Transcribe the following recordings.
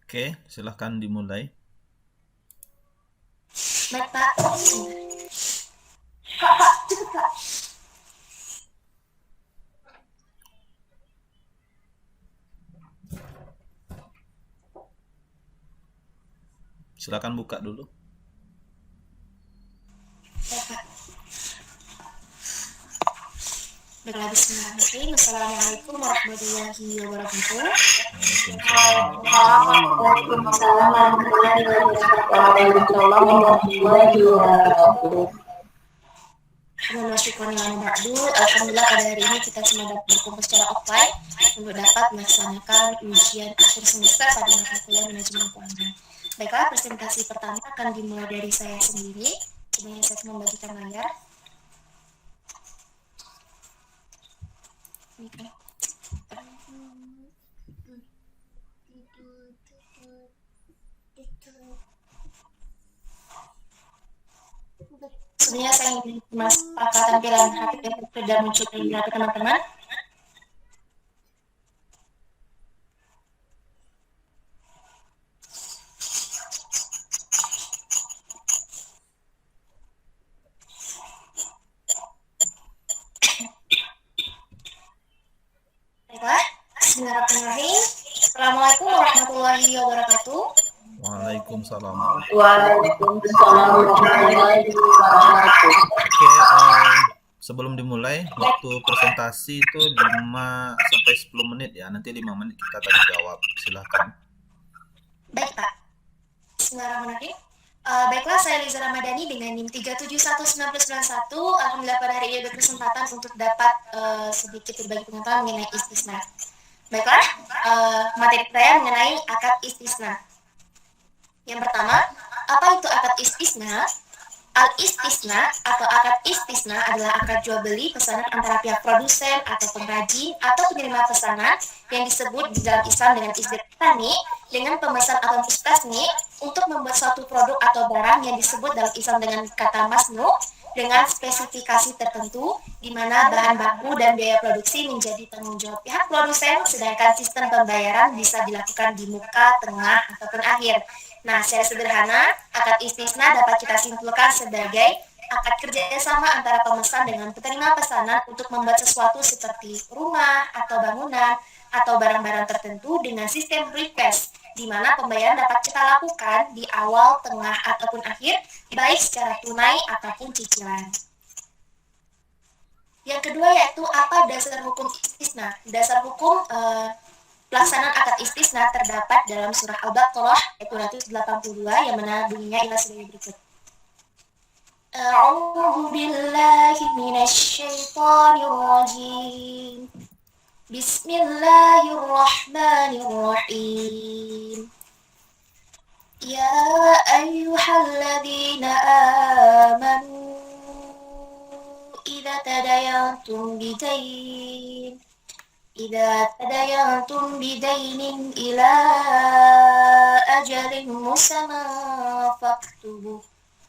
Oke, silahkan dimulai. Baik Pak. Kak, cepet Kak. Silahkan buka dulu. Baik Pak. Baiklah, bismillahirrahmanirrahim. Assalamualaikum warahmatullahi wabarakatuh. Waalaikumsalam Waalaikumsalam warahmatullahi wabarakatuh. Waalaikumsalam warahmatullahi wabarakatuh. Alhamdulillah pada hari ini kita semua dapat berkumpul secara offline untuk dapat melaksanakan ujian akhir semester pada mata kuliah manajemen keuangan. Baiklah, presentasi pertama akan dimulai dari saya sendiri. Kemudian saya akan membagikan layar. Sebenarnya saya ingin mas tampilan HP yang sudah muncul di HP teman-teman. Baiklah, bismillahirrahmanirrahim. Assalamualaikum warahmatullahi wabarakatuh. Waalaikumsalam. Waalaikumsalam warahmatullahi wabarakatuh. Oke, sebelum dimulai, waktu presentasi itu 5 sampai 10 menit ya. Nanti 5 menit kita tanya jawab. Silahkan. Baik Pak. Bismillahirrahmanirrahim. Baiklah, saya Liza Ramadhani dengan NIM 3719091. Alhamdulillah pada hari ini ada kesempatan untuk dapat sedikit berbagi pengetahuan mengenai istisna. Baiklah, materi saya mengenai akad istisna. Yang pertama, apa itu akad istisna? Al-istisna atau akad istisna adalah akad jual beli pesanan antara pihak produsen atau pengrajin atau penerima pesanan yang disebut di dalam Islam dengan istisnani dengan pemesan atau mustasni untuk membuat suatu produk atau barang yang disebut dalam Islam dengan kata masnu dengan spesifikasi tertentu di mana bahan baku dan biaya produksi menjadi tanggung jawab pihak produsen, sedangkan sistem pembayaran bisa dilakukan di muka, tengah, ataupun akhir. Nah, secara sederhana, akad istisna dapat kita simpulkan sebagai akad kerjasama antara pemesan dengan penerima pesanan untuk membuat sesuatu seperti rumah atau bangunan atau barang-barang tertentu dengan sistem request, di mana pembayaran dapat kita lakukan di awal, tengah, ataupun akhir, baik secara tunai ataupun cicilan. Yang kedua yaitu apa dasar hukum istisna? Dasar hukum pelaksanaan akad istisna terdapat dalam surah Al-Baqarah ayat 282 yang mana bunyinya ialah sebagai berikut. A'udzu billahi minasyaitonir rajim. Bismillahirrahmanirrahim. Ya ayyuhalladzina amanu idza tadayantum bidayn إذا تداينتم بدين إلى أجل مسمى فاكتبوه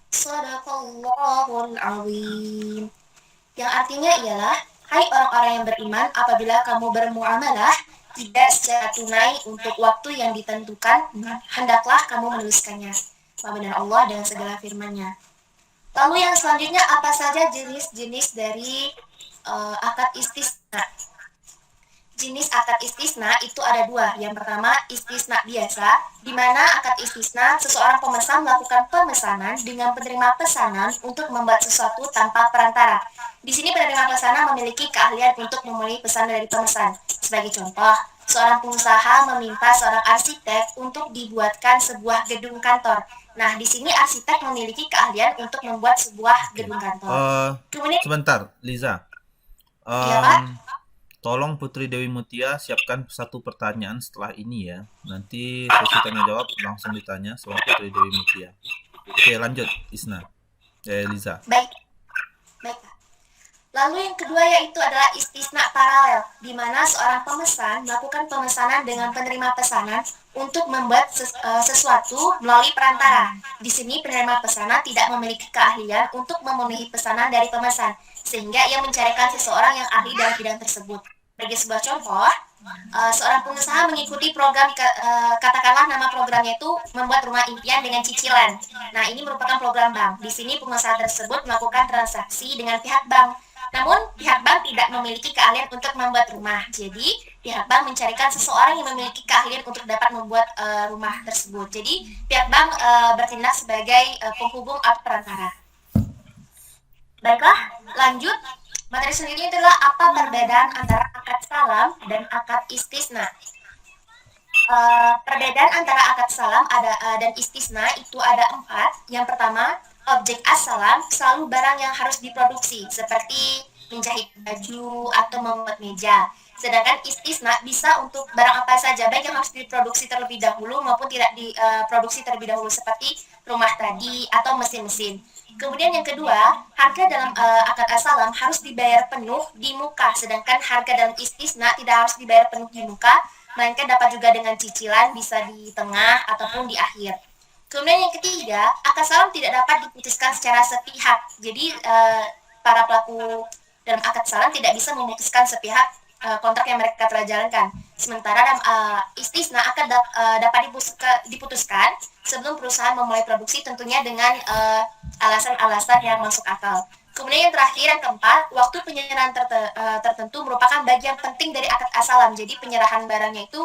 صدق الله العظيم. Yang artinya ialah, hai orang-orang yang beriman, apabila kamu bermuamalah tidak secara tunai untuk waktu yang ditentukan, hendaklah kamu menuliskannya. Benar Allah dengan segala firman-Nya. Lalu yang selanjutnya, apa saja jenis-jenis dari akad istisna? Jenis akad istisna itu ada dua. Yang pertama, istisna biasa, di mana akad istisna seseorang pemesan melakukan pemesanan dengan penerima pesanan untuk membuat sesuatu tanpa perantara. Di sini penerima pesanan memiliki keahlian untuk memenuhi pesanan dari pemesan. Sebagai contoh, seorang pengusaha meminta seorang arsitek untuk dibuatkan sebuah gedung kantor. Nah, di sini arsitek memiliki keahlian untuk membuat sebuah gedung kantor. Kemudian, Sebentar, Liza. iya Pak. Tolong Putri Dewi Mutia siapkan satu pertanyaan setelah ini ya. Nanti sesi tanya jawab langsung ditanya sama Putri Dewi Mutia. Oke, lanjut Liza. Baik. Baik. Lalu yang kedua yaitu adalah istisna paralel, di mana seorang pemesan melakukan pemesanan dengan penerima pesanan untuk membuat sesuatu melalui perantara. Di sini penerima pesanan tidak memiliki keahlian untuk memenuhi pesanan dari pemesan, sehingga ia mencarikan seseorang yang ahli dalam bidang tersebut. Bagi sebuah contoh, Seorang pengusaha mengikuti program, katakanlah nama programnya itu membuat rumah impian dengan cicilan. Nah, ini merupakan program bank. Di sini pengusaha tersebut melakukan transaksi dengan pihak bank. Namun, pihak bank tidak memiliki keahlian untuk membuat rumah. Jadi, pihak bank mencarikan seseorang yang memiliki keahlian untuk dapat membuat rumah tersebut. Jadi, pihak bank bertindak sebagai penghubung atau perantara. Baiklah, lanjut. Materi selanjutnya adalah apa perbedaan antara akad salam dan akad istisna. Perbedaan antara akad salam dan istisna itu ada 4. Yang pertama, objek as-salam selalu barang yang harus diproduksi, seperti menjahit baju atau membuat meja. Sedangkan istisna bisa untuk barang apa saja, baik yang harus diproduksi terlebih dahulu maupun tidak diproduksi terlebih dahulu, seperti rumah tadi atau mesin-mesin. Kemudian yang kedua, harga dalam akad as-salam harus dibayar penuh di muka, sedangkan harga dalam istisna tidak harus dibayar penuh di muka, melainkan dapat juga dengan cicilan, bisa di tengah ataupun di akhir. Kemudian yang ketiga, akad salam tidak dapat diputuskan secara sepihak. Jadi para pelaku dalam akad salam tidak bisa memutuskan sepihak kontrak yang mereka telah jalankan. Sementara dalam istisna akan dapat diputuskan sebelum perusahaan memulai produksi, tentunya dengan alasan-alasan yang masuk akal. Kemudian yang terakhir, yang keempat, waktu penyerahan tertentu merupakan bagian penting dari akad as-salam. Jadi penyerahan barangnya itu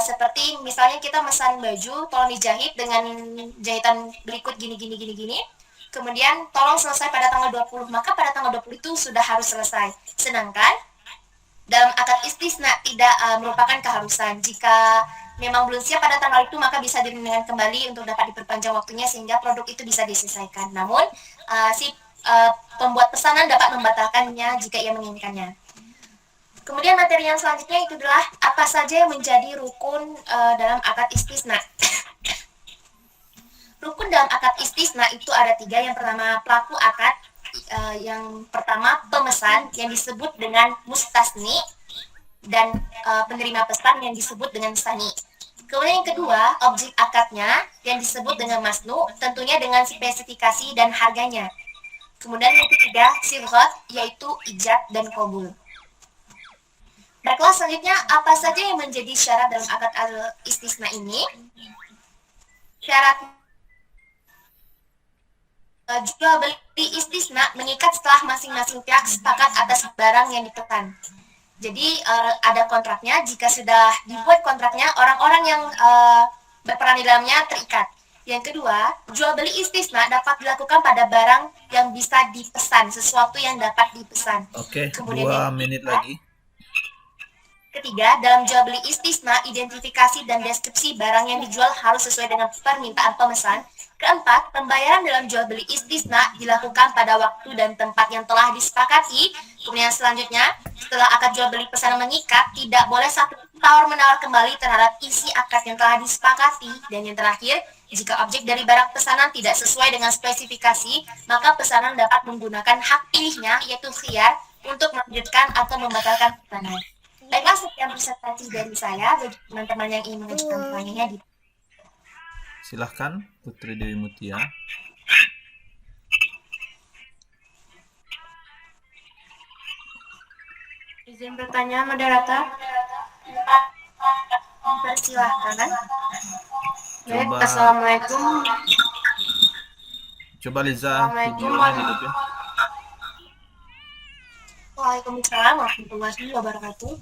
seperti misalnya kita mesan baju, tolong dijahit dengan jahitan berikut gini. Kemudian tolong selesai pada tanggal 20, maka pada tanggal 20 itu sudah harus selesai. Sedangkan dalam akad istisna tidak merupakan keharusan. Jika memang belum siap pada tanggal itu, maka bisa diringankan kembali untuk dapat diperpanjang waktunya sehingga produk itu bisa diselesaikan. Namun pembuat pesanan dapat membatalkannya jika ia menginginkannya. Kemudian materi yang selanjutnya itu adalah apa saja yang menjadi rukun dalam akad istisna. Rukun dalam akad istisna itu ada 3. Yang pertama, pelaku akad. Yang pertama, pemesan yang disebut dengan mustasni, dan penerima pesan yang disebut dengan sani. Kemudian yang kedua, objek akadnya yang disebut dengan masnu, tentunya dengan spesifikasi dan harganya. Kemudian yang ketiga, sirhat, yaitu ijab dan qabul. Baiklah, selanjutnya apa saja yang menjadi syarat dalam akad al-istisna ini? Syarat jual beli istisna mengikat setelah masing-masing pihak sepakat atas barang yang dipesan. Jadi ada kontraknya. Jika sudah dibuat kontraknya, orang-orang yang berperan di dalamnya terikat. Yang kedua, jual beli istisna dapat dilakukan pada barang yang bisa dipesan, sesuatu yang dapat dipesan. Oke, Kemudian 2 menit lagi. Ketiga, dalam jual beli istisna, identifikasi dan deskripsi barang yang dijual harus sesuai dengan permintaan pemesan. Keempat, pembayaran dalam jual beli istisna dilakukan pada waktu dan tempat yang telah disepakati. Kemudian selanjutnya, setelah akad jual beli pesanan mengikat, tidak boleh satu tawar-menawar kembali terhadap isi akad yang telah disepakati. Dan yang terakhir, jika objek dari barang pesanan tidak sesuai dengan spesifikasi, maka pesanan dapat menggunakan hak pilihnya, yaitu khiyar, untuk melanjutkan atau membatalkan pesanan. Baiklah, sekian presentasi dari saya. Bagi teman-teman yang ingin mengajukan pertanyaannya, Silahkan Putri Dewi Mutia. Izin bertanya, moderator. Persilahkan. Baik, Coba. Assalamualaikum. Coba Liza Assalamualaikum. videonya hidupin. Waalaikumsalam warahmatullahi wabarakatuh.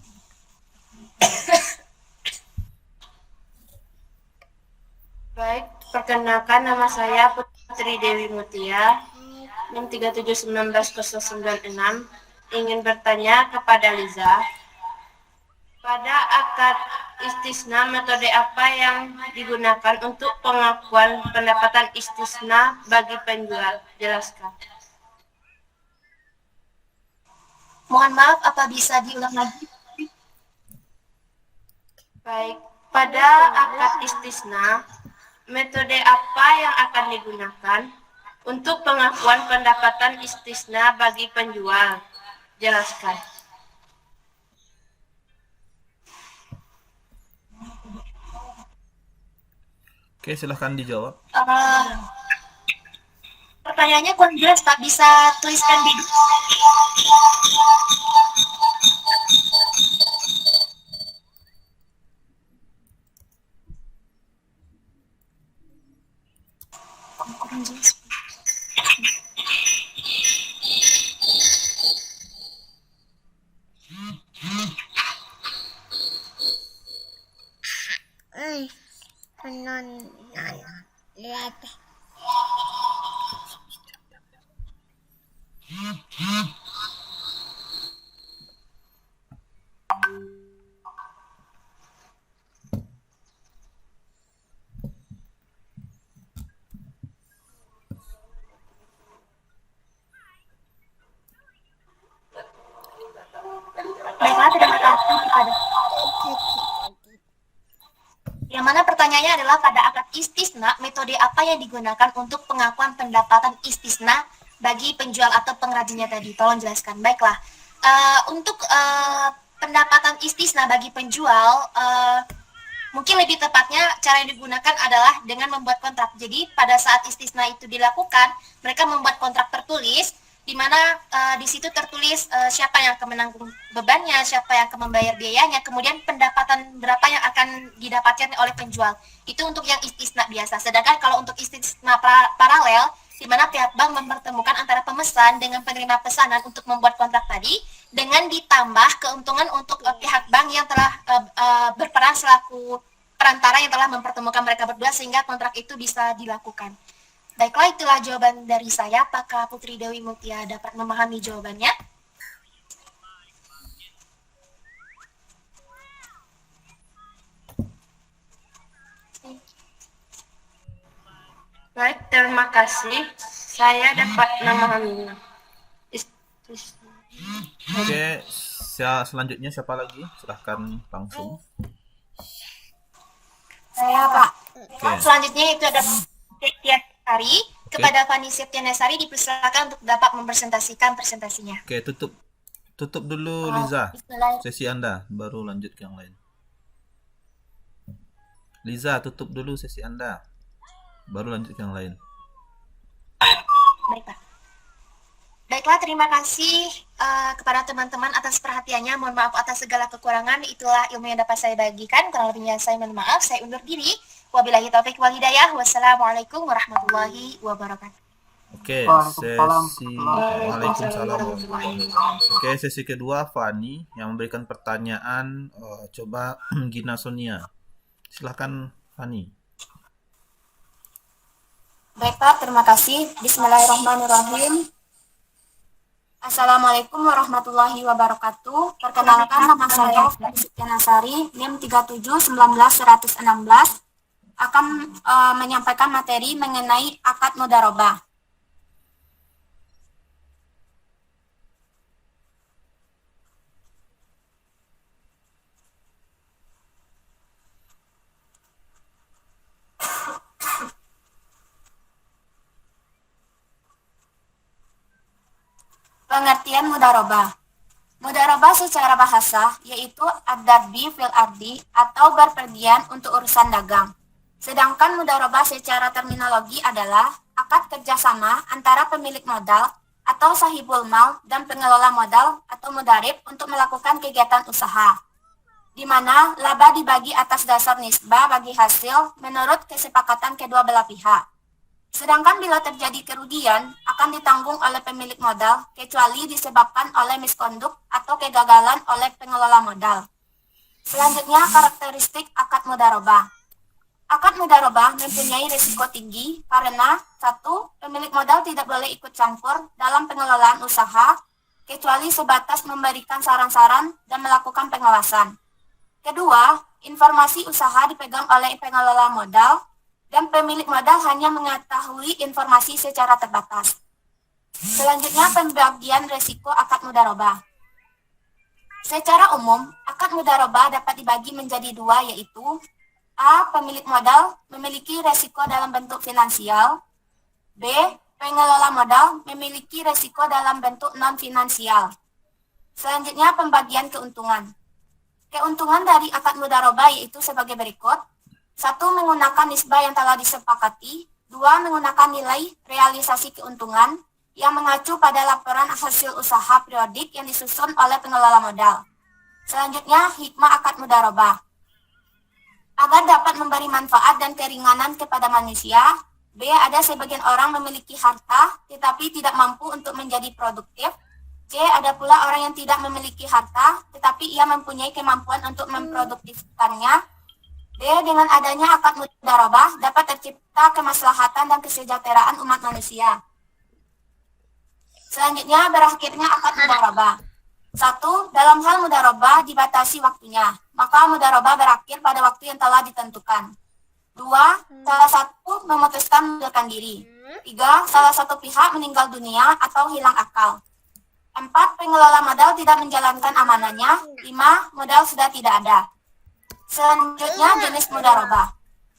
Baik, perkenalkan nama saya Putri Dewi Mutia, NIM 37190996. Ingin bertanya kepada Liza, pada akad istisna metode apa yang digunakan untuk pengakuan pendapatan istisna bagi penjual? Jelaskan. Mohon maaf, apa bisa diulang lagi? Baik, pada akad istisna, metode apa yang akan digunakan untuk pengakuan pendapatan istisna bagi penjual? Jelaskan. Oke, silahkan dijawab. Pertanyaannya kurang jelas, Pak. Bisa tuliskan di... kurang jelas. Lihat. Baiklah, terima kasih kepada yang mana pertanyaannya adalah pada akad istisna, metode apa yang digunakan untuk pengakuan pendapatan istisna bagi penjual atau pengrajinnya tadi? Tolong jelaskan. Baiklah, untuk pendapatan istisna bagi penjual, mungkin lebih tepatnya cara yang digunakan adalah dengan membuat kontrak. Jadi pada saat istisna itu dilakukan, mereka membuat kontrak tertulis di mana di situ tertulis siapa yang akan menanggung bebannya, siapa yang akan membayar biayanya, kemudian pendapatan berapa yang akan didapatkan oleh penjual. Itu untuk yang istisna biasa. Sedangkan kalau untuk istisna paralel, di mana pihak bank mempertemukan antara pemesan dengan penerima pesanan untuk membuat kontrak tadi, dengan ditambah keuntungan untuk pihak bank yang telah berperan selaku perantara yang telah mempertemukan mereka berdua sehingga kontrak itu bisa dilakukan. Baiklah, itulah jawaban dari saya. Apakah Putri Dewi Mutia dapat memahami jawabannya? Baik, terima kasih. Saya dapat memahaminya. Oke, selanjutnya siapa lagi? Silahkan langsung. Saya, Pak. Oke. Selanjutnya itu ada Septianasari. Kepada Fani Septianasari dipersilakan untuk dapat mempresentasikan presentasinya. Oke, tutup dulu Liza sesi Anda, baru lanjut ke yang lain. Liza, tutup dulu sesi Anda, baru lanjut ke yang lain. Baik, Pak. Baiklah, terima kasih kepada teman-teman atas perhatiannya. Mohon maaf atas segala kekurangan. Itulah ilmu yang dapat saya bagikan. Kurang lebihnya saya mohon maaf. Saya undur diri. Wabillahi taufiq wal hidayah. Wassalamualaikum warahmatullahi wabarakatuh. Oke, Waalaikumsalam. Oke, sesi kedua Fani yang memberikan pertanyaan. Coba Gina Sonia. Silahkan Fani. Baik, Pak, terima kasih. Bismillahirrahmanirrahim. Assalamualaikum warahmatullahi wabarakatuh. Perkenalkan, nama saya Fani Septianasari, NIM 37191116, akan menyampaikan materi mengenai akad mudharabah. Pengertian mudharabah. Mudharabah secara bahasa yaitu ad-darbi fil ardi atau berpergian untuk urusan dagang. Sedangkan mudharabah secara terminologi adalah akad kerjasama antara pemilik modal atau sahibul mal dan pengelola modal atau mudarib untuk melakukan kegiatan usaha, di mana laba dibagi atas dasar nisbah bagi hasil menurut kesepakatan kedua belah pihak. Sedangkan bila terjadi kerugian akan ditanggung oleh pemilik modal kecuali disebabkan oleh miskonduk atau kegagalan oleh pengelola modal. Selanjutnya, karakteristik akad mudharabah. Akad mudharabah mempunyai risiko tinggi karena 1. Pemilik modal tidak boleh ikut campur dalam pengelolaan usaha kecuali sebatas memberikan saran-saran dan melakukan pengawasan. Kedua, informasi usaha dipegang oleh pengelola modal dan pemilik modal hanya mengetahui informasi secara terbatas. Selanjutnya, pembagian risiko akad mudharabah. Secara umum, akad mudharabah dapat dibagi menjadi dua, yaitu A. Pemilik modal memiliki risiko dalam bentuk finansial. B. Pengelola modal memiliki risiko dalam bentuk non-finansial. Selanjutnya, pembagian keuntungan. Keuntungan dari akad mudharabah yaitu sebagai berikut. 1. Menggunakan nisbah yang telah disepakati. 2. Menggunakan nilai realisasi keuntungan yang mengacu pada laporan hasil usaha periodik yang disusun oleh pengelola modal. Selanjutnya, hikmah akad mudharabah. Agar dapat memberi manfaat dan keringanan kepada manusia, B. Ada sebagian orang memiliki harta tetapi tidak mampu untuk menjadi produktif. C. Ada pula orang yang tidak memiliki harta tetapi ia mempunyai kemampuan untuk memproduktifkannya. D. Dengan adanya akad mudharabah dapat tercipta kemaslahatan dan kesejahteraan umat manusia. Selanjutnya berakhirnya akad mudharabah. 1. Dalam hal mudharabah dibatasi waktunya, maka mudharabah berakhir pada waktu yang telah ditentukan. 2. Salah satu memutuskan mundurkan diri. 3. Salah satu pihak meninggal dunia atau hilang akal. 4. Pengelola modal tidak menjalankan amanahnya. 5. Modal sudah tidak ada. Selanjutnya jenis mudharabah.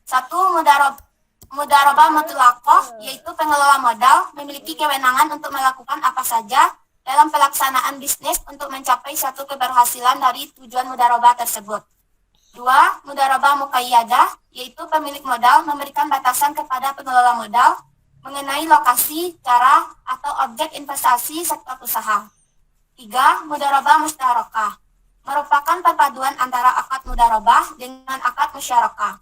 1. Mudharabah mutlaqah, yaitu pengelola modal memiliki kewenangan untuk melakukan apa saja dalam pelaksanaan bisnis untuk mencapai suatu keberhasilan dari tujuan mudharabah tersebut. 2. Mudharabah muqayyadah, yaitu pemilik modal memberikan batasan kepada pengelola modal mengenai lokasi, cara, atau objek investasi sektor usaha. 3. Mudharabah musyarakah, merupakan perpaduan antara akad mudharabah dengan akad musyarakah.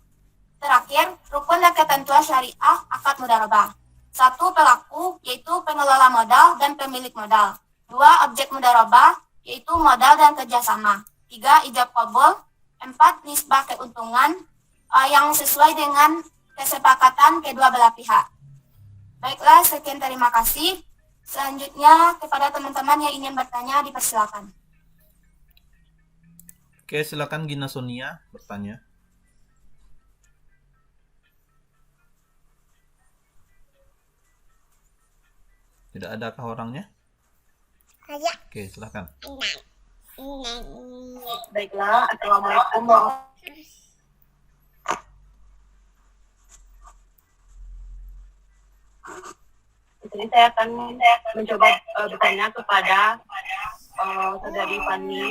Terakhir, rukun dan ketentuan syariah akad mudharabah. 1. Pelaku, yaitu pengelola modal dan pemilik modal. 2. Objek mudharabah, yaitu modal dan kerjasama. 3. Ijab qabul. 4. Nisbah keuntungan yang sesuai dengan kesepakatan kedua belah pihak. Baiklah, sekian terima kasih. Selanjutnya, kepada teman-teman yang ingin bertanya, dipersilakan. Oke, silakan Gina Sonia bertanya. Tidak adakah orangnya? Ada. Oke, silakan. Baiklah, Assalamualaikum. Jadi saya akan mencoba bertanya kepada saudari Fani.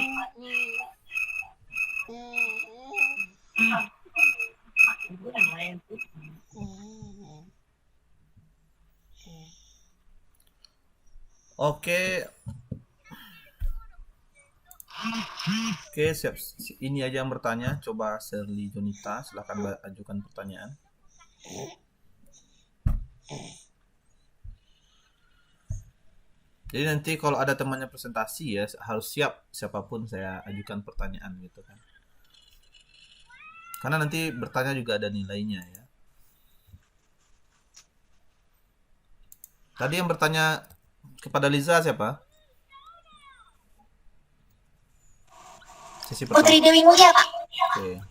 Oke. Oke, siap. Ini aja yang bertanya. Coba Shirley Jonita, silakan ajukan pertanyaan. Jadi nanti kalau ada temannya presentasi ya harus siap siapapun saya ajukan pertanyaan gitu kan. Karena nanti bertanya juga ada nilainya ya. Tadi yang bertanya kepada Liza siapa? Sesi pertama. Putri Dewi Mulia, Pak. Oke.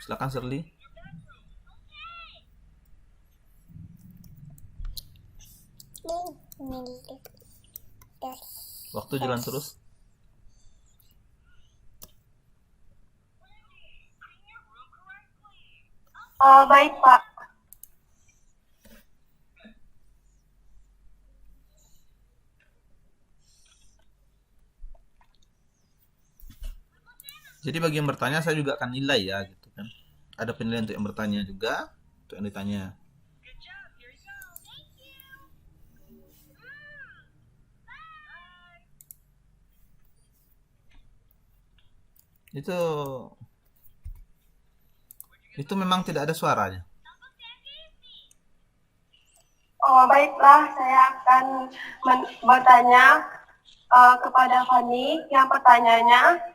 Silakan Shirley. Waktu jalan terus. Baik, Pak. Jadi bagi yang bertanya saya juga akan nilai ya gitu kan. Ada penilaian untuk yang bertanya juga, untuk yang ditanya. Itu memang tidak ada suaranya. Baiklah, saya akan bertanya kepada Fani. Yang pertanyaannya,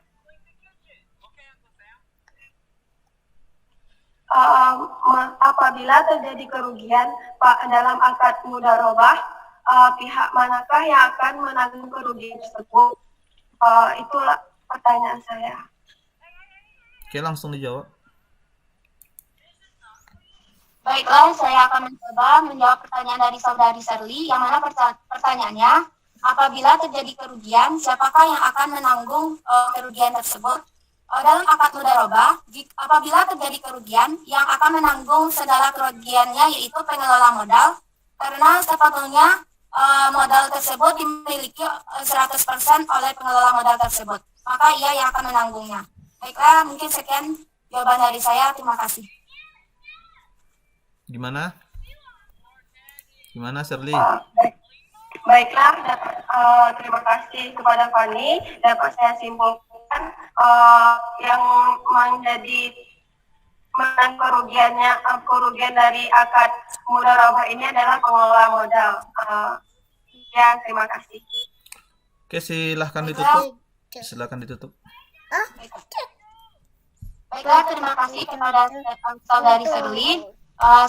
apabila terjadi kerugian dalam akad mudharabah, pihak manakah yang akan menanggung kerugian tersebut? Itulah pertanyaan saya. Oke, langsung dijawab. Baiklah, saya akan mencoba menjawab pertanyaan dari saudari Shirley, yang mana pertanyaannya, apabila terjadi kerugian, siapakah yang akan menanggung kerugian tersebut? Dalam akad mudharabah, apabila terjadi kerugian, yang akan menanggung segala kerugiannya yaitu pengelola modal, karena sepatutnya modal tersebut dimiliki 100% oleh pengelola modal tersebut, maka ia yang akan menanggungnya. Baiklah, mungkin sekian jawaban dari saya. Terima kasih. Gimana Shirley? Baiklah, terima kasih kepada Fani. Dapat saya simpulkan yang menjadi kerugian dari akad mudharabah ini adalah pengelola modal. Ya, terima kasih. Oke, silahkan ditutup. Silahkan ditutup. Baiklah, terima kasih kepada saudari Serlin.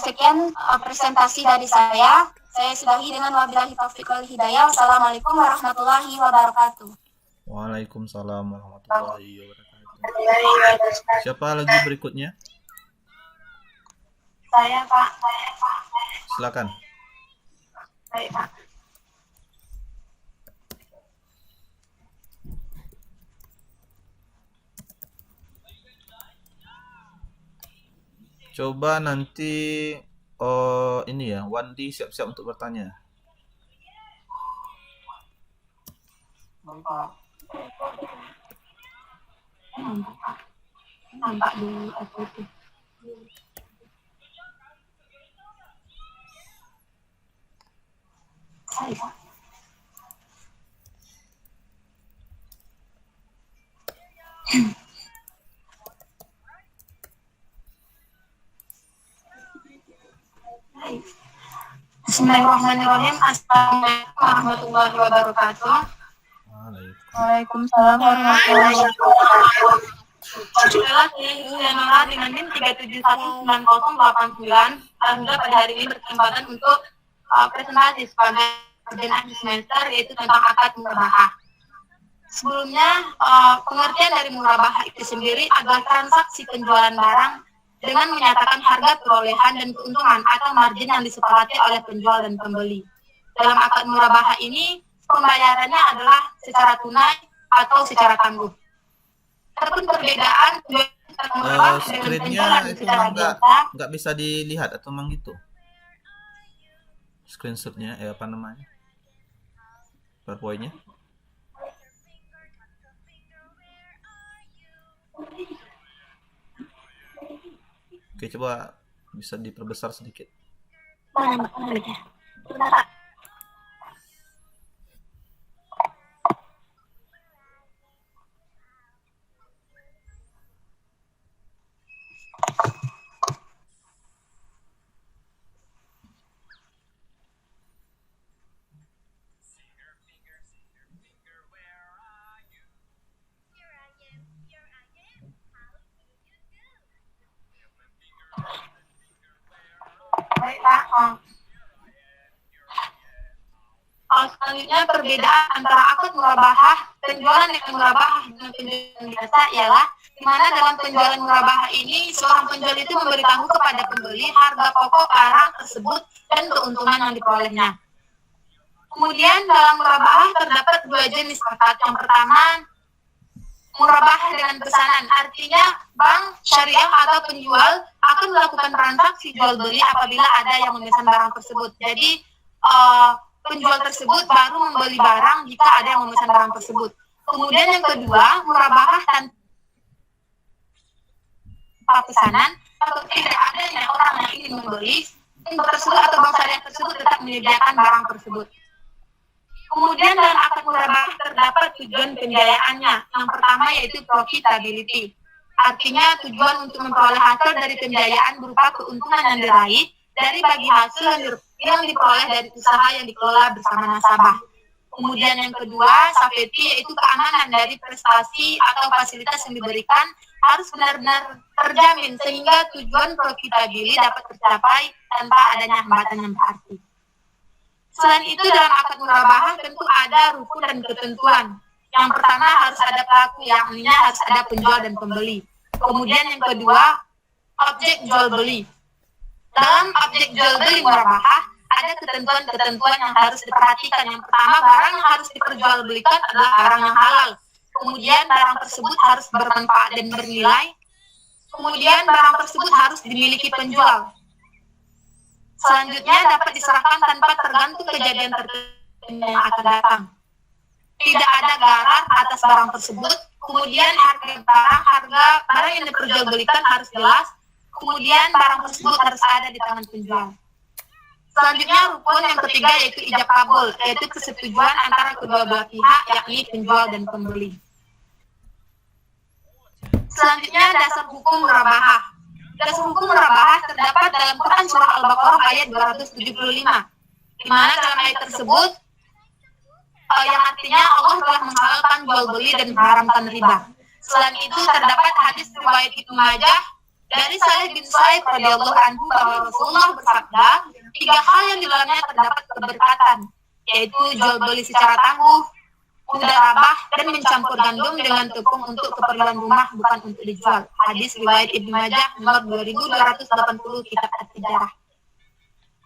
Sekian presentasi dari saya. Saya sudahi dengan wabillahi taufiq wal hidayah. Wassalamualaikum warahmatullahi wabarakatuh. Waalaikumsalam warahmatullahi wabarakatuh. Siapa lagi berikutnya? Saya, Pak. Silakan. Baik, Pak. Coba nanti ini ya, Wandi siap-siap untuk bertanya. Nampak dulu aku itu. Bismillahirrahmanirrahim. Assalamualaikum warahmatullahi wabarakatuh. Waalaikumsalam warahmatullahi wabarakatuh. Adalah saya Nora dengan NIM 3719089. Alhamdulillah pada hari ini berkesempatan untuk presentasi sebagai bagian akhir semester, yaitu tentang akad murabahah. Sebelumnya, pengertian dari murabahah itu sendiri adalah transaksi penjualan barang dengan menyatakan harga perolehan dan keuntungan atau margin yang disepakati oleh penjual dan pembeli. Dalam akad murabahah ini, pembayarannya adalah secara tunai atau secara tangguh. Adapun perbedaan Screen-nya itu memang nggak bisa dilihat atau memang gitu? Screenshot-nya, apa namanya? PowerPoint-nya? Oke, coba bisa diperbesar sedikit. Baik, Pak. Selanjutnya perbedaan antara akad murabahah, penjualan dengan murabahah dengan penjualan biasa ialah di mana dalam penjualan murabahah ini seorang penjual itu memberitahu kepada pembeli harga pokok barang tersebut dan keuntungan yang diperolehnya. Kemudian dalam murabahah terdapat dua jenis akad. Yang pertama, murabahah dengan pesanan, artinya bank syariah atau penjual akan melakukan transaksi jual beli apabila ada yang memesan barang tersebut. Jadi penjual tersebut baru membeli barang jika ada yang memesan barang tersebut. Kemudian yang kedua, murabahah tanpa pesanan, atau tidak adanya orang yang ingin membeli, bank tersebut atau bank syariah tersebut tetap menyediakan barang tersebut. Kemudian dalam akad murabahah terdapat tujuan pembiayaannya. Yang pertama yaitu profitability. Artinya tujuan untuk memperoleh hasil dari pembiayaan berupa keuntungan yang diraih dari bagi hasil yang diperoleh dari usaha yang dikelola bersama nasabah. Kemudian yang kedua, safety, yaitu keamanan dari prestasi atau fasilitas yang diberikan harus benar-benar terjamin sehingga tujuan profitability dapat tercapai tanpa adanya hambatan yang berarti. Selain itu, dalam akad murabahah tentu ada rukun dan ketentuan. Yang pertama harus ada pelaku, yakni harus ada penjual dan pembeli. Kemudian yang kedua, objek jual beli. Dalam objek jual beli murabahah ada ketentuan-ketentuan yang harus diperhatikan. Yang pertama, barang yang harus diperjualbelikan adalah barang yang halal. Kemudian barang tersebut harus bermanfaat dan bernilai. Kemudian barang tersebut harus dimiliki penjual. Selanjutnya dapat diserahkan tanpa tergantung kejadian tertentu yang akan datang. Tidak ada garar atas barang tersebut. Kemudian harga barang yang diperjualbelikan harus jelas. Kemudian barang tersebut harus ada di tangan penjual. Selanjutnya rukun yang ketiga yaitu ijab kabul, yaitu kesetujuan antara kedua belah pihak, yakni penjual dan pembeli. Selanjutnya dasar hukum murabahah. Dasar hukum murabahah terdapat dalam Quran surah Al-Baqarah ayat 275, di mana dalam ayat tersebut yang artinya Allah telah menghalalkan jual beli dan mengharamkan riba. Selain itu terdapat hadis riwayat Ibnu Majah dari Salih bin Sa'id radhiyallahu anhu bahwa Rasulullah bersabda, 3 hal yang di dalamnya terdapat keberkatan, yaitu jual beli secara tangguh, mudarabah, dan mencampur gandum dengan tepung untuk keperluan rumah bukan untuk dijual. Hadis riwayat Ibnu Majah nomor 2280 kitab At-Tijarah.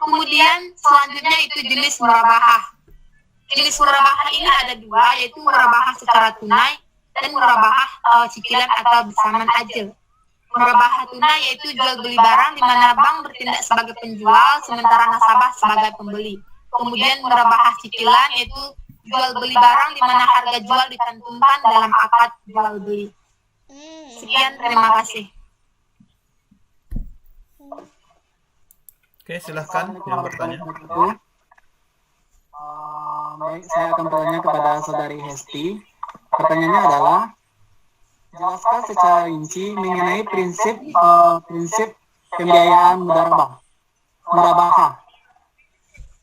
Kemudian selanjutnya itu jenis murabahah. Jenis murabahah ini ada 2, yaitu murabahah secara tunai dan murabahah cicilan atau bersamaan ajal. Murabahah tunai yaitu jual beli barang di mana bank bertindak sebagai penjual sementara nasabah sebagai pembeli. Kemudian murabahah cicilan yaitu jual beli barang di mana harga jual dicantumkan dalam akad jual beli. Sekian, terima kasih. Oke, silahkan yang bertanya. Baik, saya akan bertanya kepada saudari Hesti. Pertanyaannya adalah, jelaskan secara rinci mengenai prinsip pembiayaan murabahah.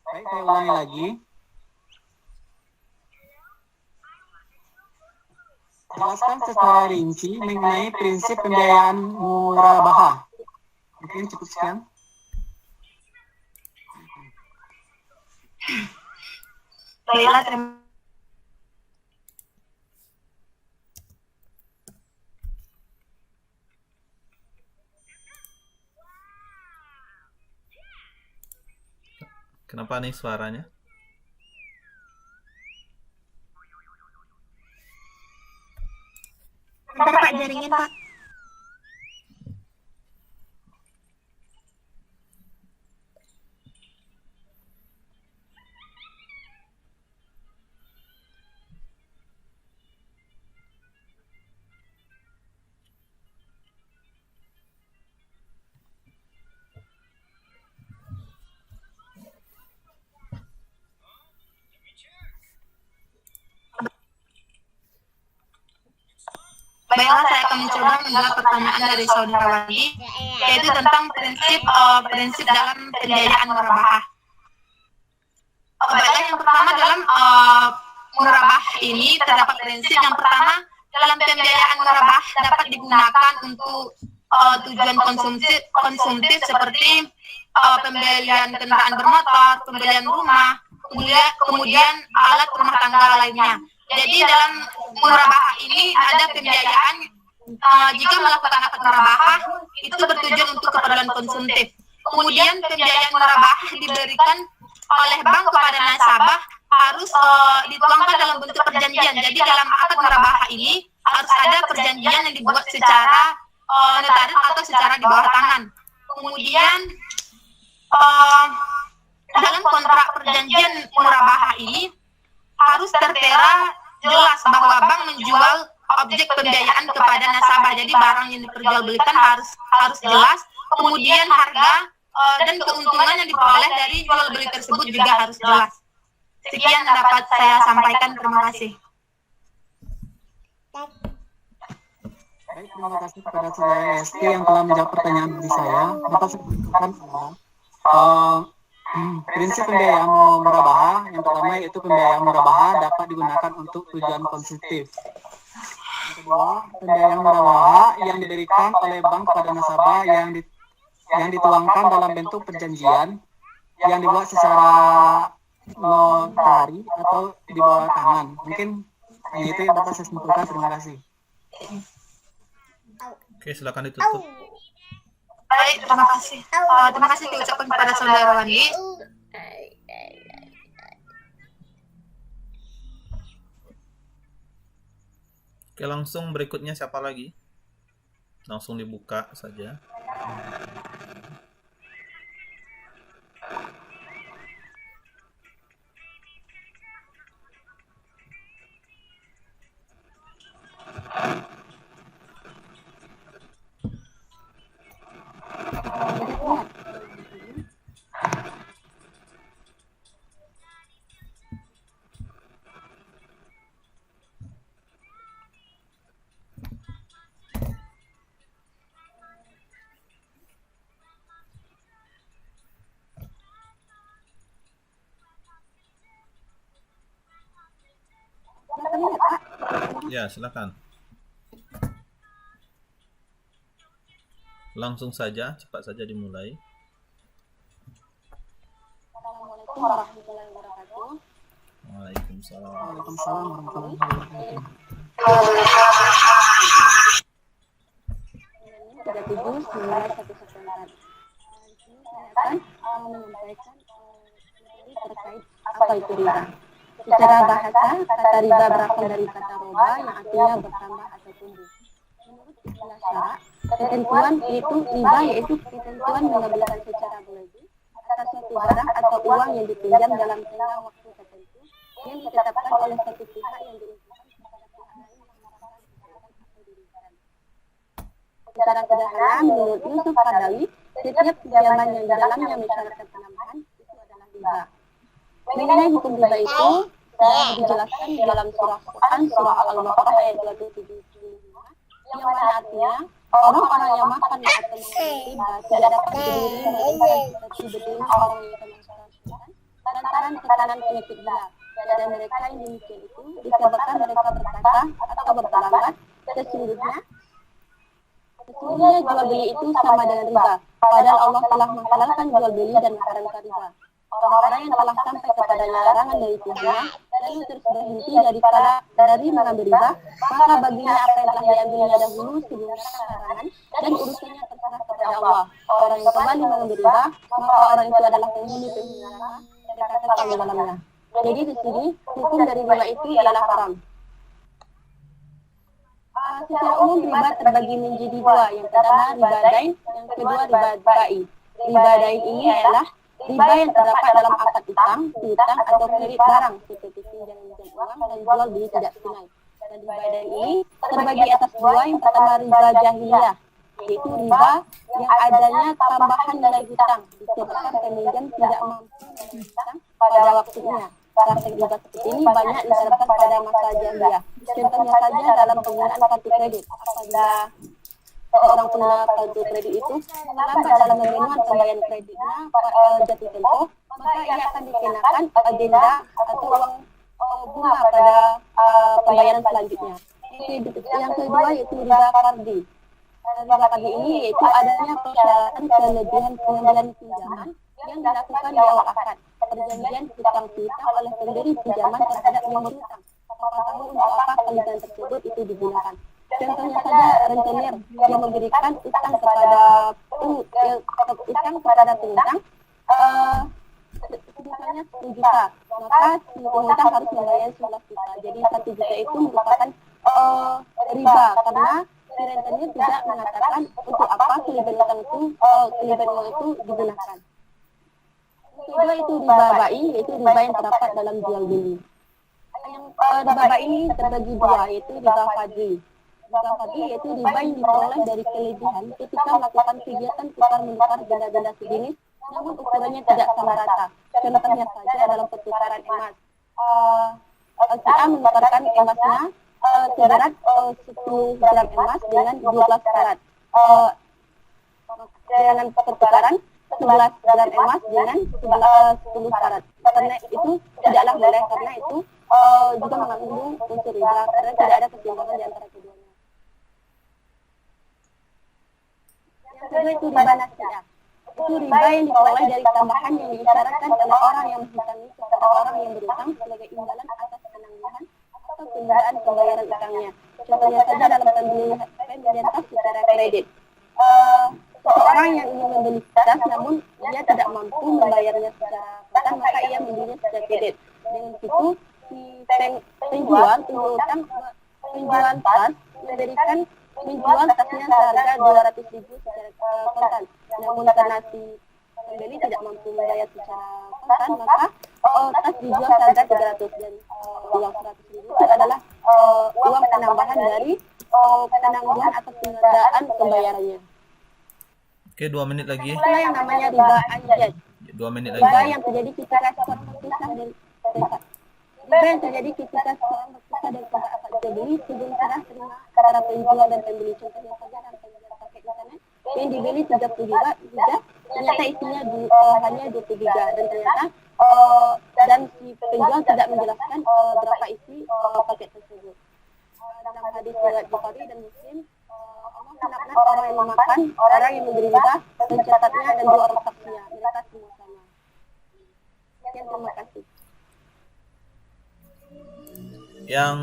Baik, saya ulangi lagi. Jelaskan secara rinci mengenai prinsip pembiayaan murabahah. Mungkin cukup sekian. Baiklah, terima Kenapa nih suaranya? Bentar Pak, jaringin Pak. Baiklah, saya akan mencoba menjawab pertanyaan dari saudara Wandi, yaitu tentang prinsip dalam pembiayaan murabahah. Baiklah, yang pertama dalam murabah ini terdapat prinsip yang pertama, dalam pembiayaan murabah dapat digunakan untuk tujuan konsumtif seperti pembelian kendaraan bermotor, pembelian rumah, kemudian alat rumah tangga lainnya. Jadi dalam murabahah ini ada pembiayaan jika melakukan akad murabahah itu bertujuan untuk keperluan konsumtif. Kemudian pembiayaan murabahah diberikan oleh bank kepada nasabah harus dituangkan dalam bentuk perjanjian. Jadi dalam akad murabahah ini harus ada perjanjian yang dibuat secara notaris atau secara di bawah tangan. Kemudian dalam kontrak perjanjian murabahah ini harus tertera jelas bahwa bank menjual objek pembiayaan kepada nasabah. Jadi barang yang diperjualbelikan harus jelas. Kemudian harga dan keuntungan yang diperoleh dari jual beli tersebut juga harus jelas. Sekian yang dapat saya sampaikan. Terima kasih. Baik, terima kasih kepada saudara Hesti yang telah menjawab pertanyaan dari saya. Dapat saya sampaikan prinsip pembiayaan murabahah yang pertama yaitu pembiayaan murabahah dapat digunakan untuk tujuan konsumtif. Yang kedua, pembiayaan murabahah yang diberikan oleh bank kepada nasabah yang dituangkan dalam bentuk perjanjian yang dibuat secara notari atau di bawah tangan. Mungkin itu yang dapat saya simpulkan. Terima kasih. Oke, silakan ditutup. Baik, terima kasih. Terima kasih diucapkan kepada saudara Wandi. Oke, langsung berikutnya siapa lagi? Langsung dibuka saja. Silakan lihat, Pak. Ya, silakan. Langsung saja, cepat saja dimulai. Assalamualaikum warahmatullahi wabarakatuh. Waalaikumsalam. Waalaikumsalam warahmatullahi wabarakatuh. 37 Di sini saya akan menyampaikan materi terkait apa itu riba. Secara bahasa, kata riba berasal dari kata roba yang artinya bertambah atau tumbuh. Menurut istilah syarak, ketentuan yaitu riba yaitu ketentuan mengambilkan secara berlebih atas suatu barang atau uang yang dipinjam dalam tengah waktu tertentu yang ditetapkan oleh satu pihak yang diuntungkan kepada pihak lain yang merasa diuntungkan atau dirugikan. Secara sederhana, menurut Yusuf Qaradawi, setiap pinjaman yang di dalamnya mensyaratkan penambahan itu adalah riba. Mengenai hukum riba itu sudah dijelaskan di dalam surah Quran, surah Al-Baqarah ayat 275, yang mana artinya orang-orang yang makan atau mengambil riba tidak dapat berdiri melainkan seperti berdiri orang yang kemasukan syaitan lantaran tekanan penyakit gila. Dan mereka yang demikian itu disebabkan mereka berkata atau berterlambat sesungguhnya jual beli itu sama dengan riba. Padahal Allah telah menghalalkan jual beli dan mengharamkan riba. Orang-orang yang telah sampai kepadanya larangan dari Tuhannya lalu terus berhenti dari mengambil riba, maka baginya apa yang telah diambilnya dahulu sebelum datang larangan dan urusannya terserah kepada Allah. Orang yang kembali mengambil riba, maka orang itu adalah penghuni neraka, mereka kekal di dalamnya. Jadi di sini hukum dari riba itu ialah haram. Secara umum riba terbagi menjadi dua. Yang pertama riba dain, yang kedua riba bai. Riba dain ini adalah riba yang terdapat dalam akad utang, piutang atau kredit barang seperti pinjam uang dan jual beli tidak tunai. Dan riba dain ini terbagi atas dua. Yang pertama riba jahiliyah, yaitu riba yang adanya tambahan nilai hutang disebabkan peminjam tidak mampu membayar hutang pada waktunya. Praktek riba seperti ini banyak diterapkan pada masa jahiliyah. Contohnya saja dalam penggunaan kartu kredit. Apabila seorang pengguna kartu kredit itu terlambat dalam memenuhi pembayaran kreditnya jatuh tempo, maka ia akan dikenakan denda atau uang bunga pada pembayaran selanjutnya. Yang kedua yaitu riba fardi. Riba fardi ini yaitu adanya persyaratan kelebihan pengambilan pinjaman yang dilakukan di awal akad. Perjanjian hutang piutang oleh pemberi pinjaman terhadap yang berhutang tanpa tahu untuk apa kelebihan tersebut itu digunakan. Contohnya saja rentenir yang memberikan utang kepada piutang misalnya 10 juta, maka si piutang harus membayar 11 juta. Jadi 1 juta itu merupakan riba karena si rentenir tidak mengatakan untuk apa kelebihan uang itu digunakan. Kedua itu riba bai, yaitu riba yang terdapat dalam jual beli. Yang riba bai ini terbagi dua, yaitu riba fadli. Riba fadli yaitu riba yang diperoleh dari kelebihan ketika melakukan kegiatan tukar menukar benda-benda sejenis, namun ukurannya tidak sama rata. Contohnya saja dalam pertukaran emas. Si A menukarkan emasnya seberat 10 gram emas dengan 12 karat. Dengan pertukaran 11 gram emas dengan 10 karat. Karena itu tidaklah boleh, karena itu juga mengandung unsur riba karena tidak ada keseimbangan di antara keduanya. Yang kedua itu riba nasiah. Itu riba yang diperoleh dari tambahan yang diisyaratkan oleh orang yang menghutangi kepada orang yang berutang sebagai imbalan atas penangguhan atau penundaan pembayaran utangnya. Contohnya saja dalam pembelian tas secara kredit. Seseorang yang ingin membeli tas namun ia tidak mampu membayarnya secara kontan, maka ia membelinya secara kredit. Dengan begitu si penjual tas menjual tasnya seharga 200.000 secara kontan. Namun karena si pembeli tidak mampu membayar secara kontan, maka tas dijual seharga 300 dan uang 100.000 itu adalah uang penambahan dari penangguhan atau penundaan pembayarannya. Oke, 2 menit lagi. Itulah yang namanya riba anjad. 2 menit Riba lagi. yang terjadi ketika seorang berpisah dari mereka. Riba yang terjadi ketika seorang berpisah dari tempat akad jual beli sebelum serah terima antara penjual dan pembeli. Contohnya saja dalam penjualan paket internet yang dibeli 30 giga, ternyata isinya hanya 20 giga dan ternyata dan si penjual tidak menjelaskan berapa isi paket tersebut. Dalam hadis riwayat Bukhari dan Muslim, Allah melaknat orang yang memakan, orang yang memberi riba, pencatatnya dan dua orang saksinya. Mereka semua sama. Sekian, terima kasih. Yang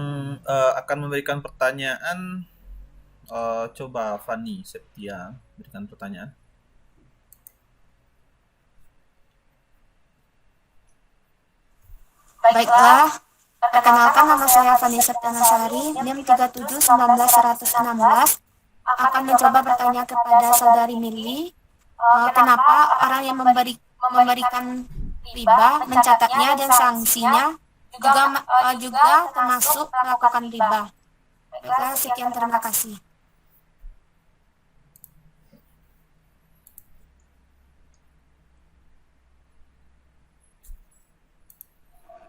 akan memberikan pertanyaan, coba Fani Septia berikan pertanyaan. Baiklah, perkenalkan nama saya Fani Septianasari, NIM 371916, akan mencoba bertanya kepada saudari Mili, kenapa orang yang memberikan riba, mencatatnya dan sanksinya juga termasuk melakukan riba. Baiklah, sekian, terima kasih.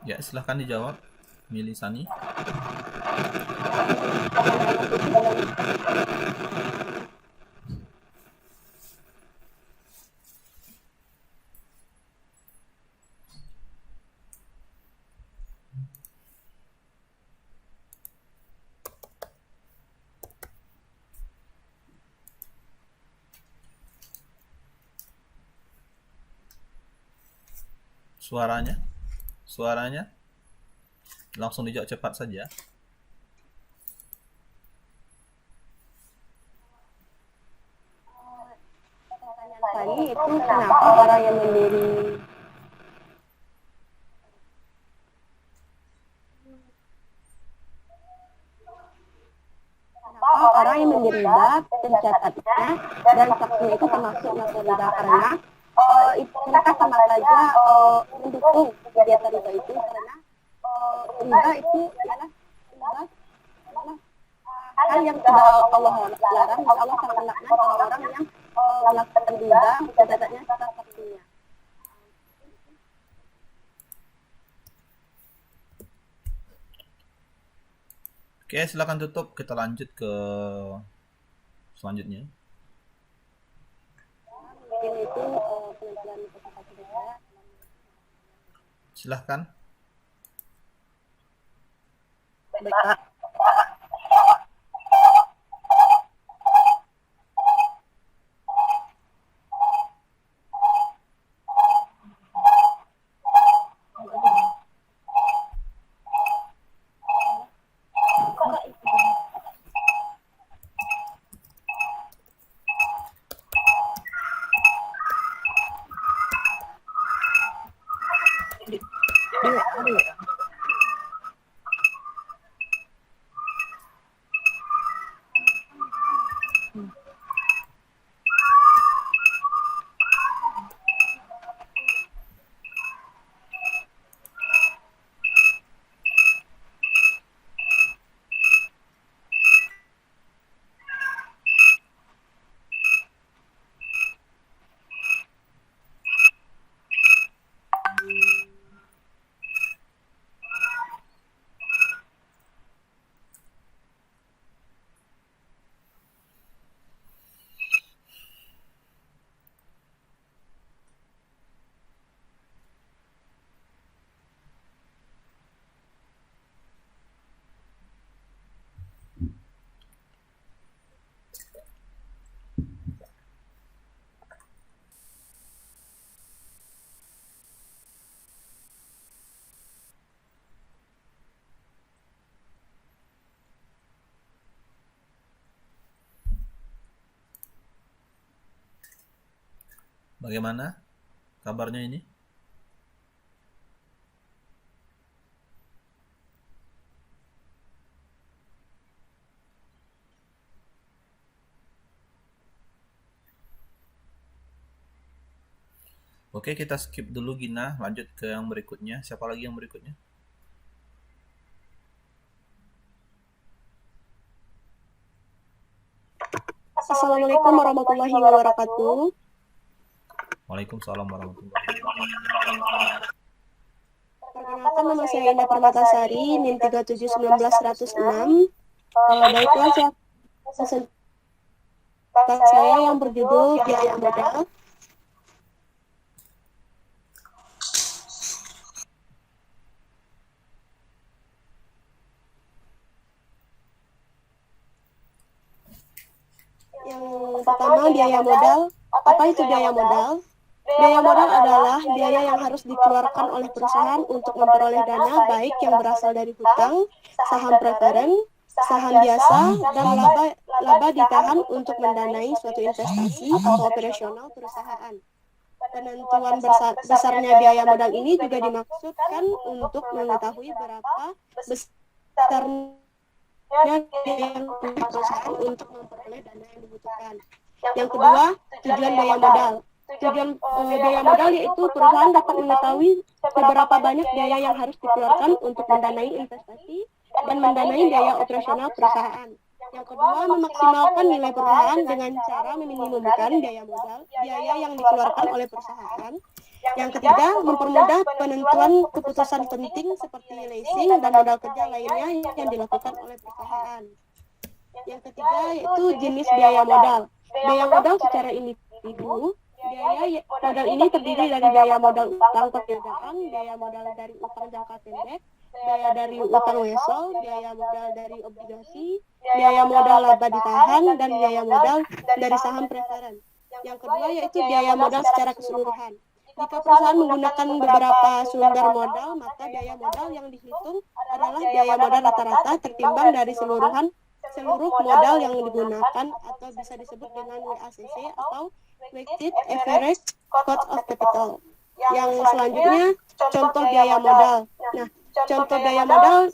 Ya, silahkan dijawab, Mili Sani. Suaranya langsung dijawab cepat saja. Tadi itu kenapa orang yang memberi riba, pencatatnya dan saksinya itu termasuk masuk riba karena mereka sama saja mendukung kegiatan riba itu karena riba itu adalah hal yang sudah Allah larang dan Allah sangat melaknat orang-orang yang melakukan riba, pencatatnya serta saksinya. Oke, silakan tutup. Kita lanjut ke selanjutnya. Mungkin itu penampilan presentasi saya. Silahkan. Baik, Pak. Bagaimana kabarnya ini? Oke, kita skip dulu Gina, lanjut ke yang berikutnya. Siapa lagi yang berikutnya? Assalamualaikum warahmatullahi wabarakatuh. Waalaikumsalam warahmatullahi wabarakatuh. Perkenalkan, nama saya Indah Permatasari, NIM 371916. Baiklah, saya yang berjudul Biaya Modal. Yang pertama, biaya modal. Apa itu biaya modal? Biaya modal adalah biaya yang harus dikeluarkan oleh perusahaan untuk memperoleh dana, baik yang berasal dari hutang, saham preferen, saham biasa, dan laba ditahan untuk mendanai suatu investasi atau operasional perusahaan. Penentuan besarnya biaya modal ini juga dimaksudkan untuk mengetahui berapa besarnya biaya yang perusahaan untuk memperoleh dana yang dibutuhkan. Yang kedua, tujuan biaya modal. Tujuan biaya modal yaitu perusahaan dapat mengetahui seberapa banyak biaya yang harus dikeluarkan untuk mendanai investasi dan mendanai biaya operasional perusahaan. Yang kedua, memaksimalkan nilai perusahaan dengan cara meminimumkan biaya modal, biaya yang dikeluarkan oleh perusahaan. Yang ketiga, mempermudah penentuan keputusan penting seperti leasing dan modal kerja lainnya yang dilakukan oleh perusahaan. Yang ketiga, yaitu jenis biaya modal. Biaya modal secara individu. Biaya modal ini terdiri dari biaya modal utang perniagaan, biaya modal dari utang jangka pendek, biaya dari utang wesel, biaya modal dari obligasi, biaya modal laba ditahan, dan biaya modal dari saham preferen. Yang kedua yaitu biaya modal secara keseluruhan. Jika perusahaan menggunakan beberapa sumber modal, maka biaya modal yang dihitung adalah biaya modal rata-rata tertimbang dari seluruh modal yang digunakan, atau bisa disebut dengan WACC atau Weighted Average Cost of Capital. Yang selanjutnya, contoh biaya modal. Nah, contoh biaya modal,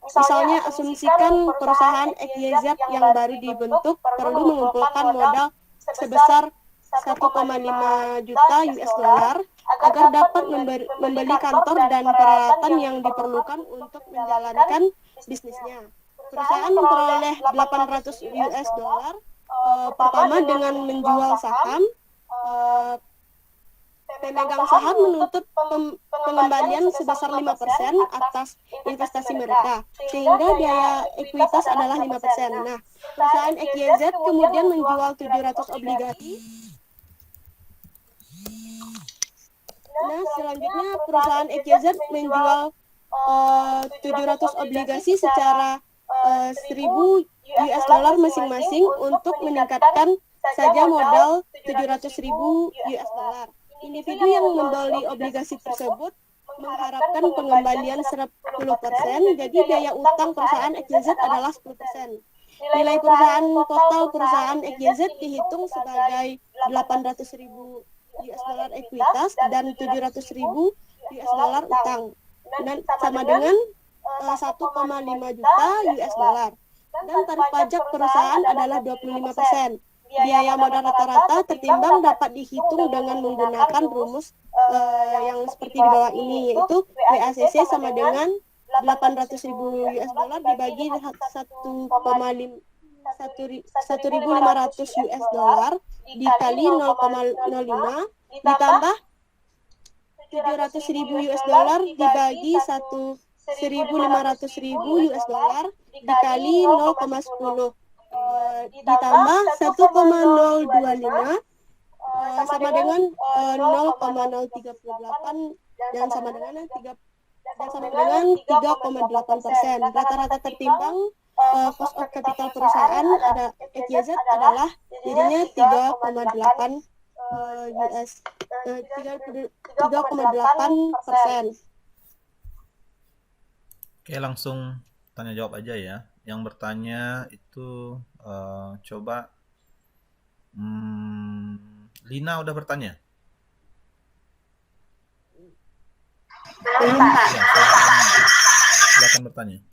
misalnya asumsikan perusahaan XYZ yang baru dibentuk perlu mengumpulkan modal sebesar 1,5 juta US dollar agar dapat membeli kantor dan peralatan yang diperlukan untuk menjalankan bisnisnya. Perusahaan memperoleh 800 US dollar pertama dengan menjual saham. Pemegang saham menuntut pengembalian sebesar 5% atas investasi mereka, sehingga biaya ekuitas adalah 5%. Nah, perusahaan XYZ kemudian menjual 700 obligasi. Nah, selanjutnya perusahaan XYZ menjual 700 obligasi secara 1.000 US dollar masing-masing untuk meningkatkan saja modal 700.000 US dollar. Individu yang membeli obligasi tersebut mengharapkan pengembalian 10%, jadi biaya utang perusahaan XYZ adalah 10%. Nilai perusahaan total perusahaan XYZ dihitung sebagai 800.000 US dollar ekuitas dan 700.000 US dollar utang, dan sama dengan 1,5 juta US dollar. Dan tarif pajak perusahaan adalah 25%. Biaya modal rata-rata tertimbang dapat dihitung dengan menggunakan rumus yang seperti di bawah ini, yaitu WACC sama dengan 800.000 US dollar dibagi 1.500 US dollar dikali 0,05 ditambah 700.000 US dollar dibagi 1.500.000 US dollar dikali 0,10 ditambah 1,025 sama dengan 0,038 dan sama dengan 3,8%. Rata-rata tertimbang cost of capital perusahaan ada XYZ adalah jadinya 3,8%. Oke, langsung tanya jawab aja ya. Yang bertanya itu coba Lina udah bertanya? Belum, Pak. Ya, silakan bertanya.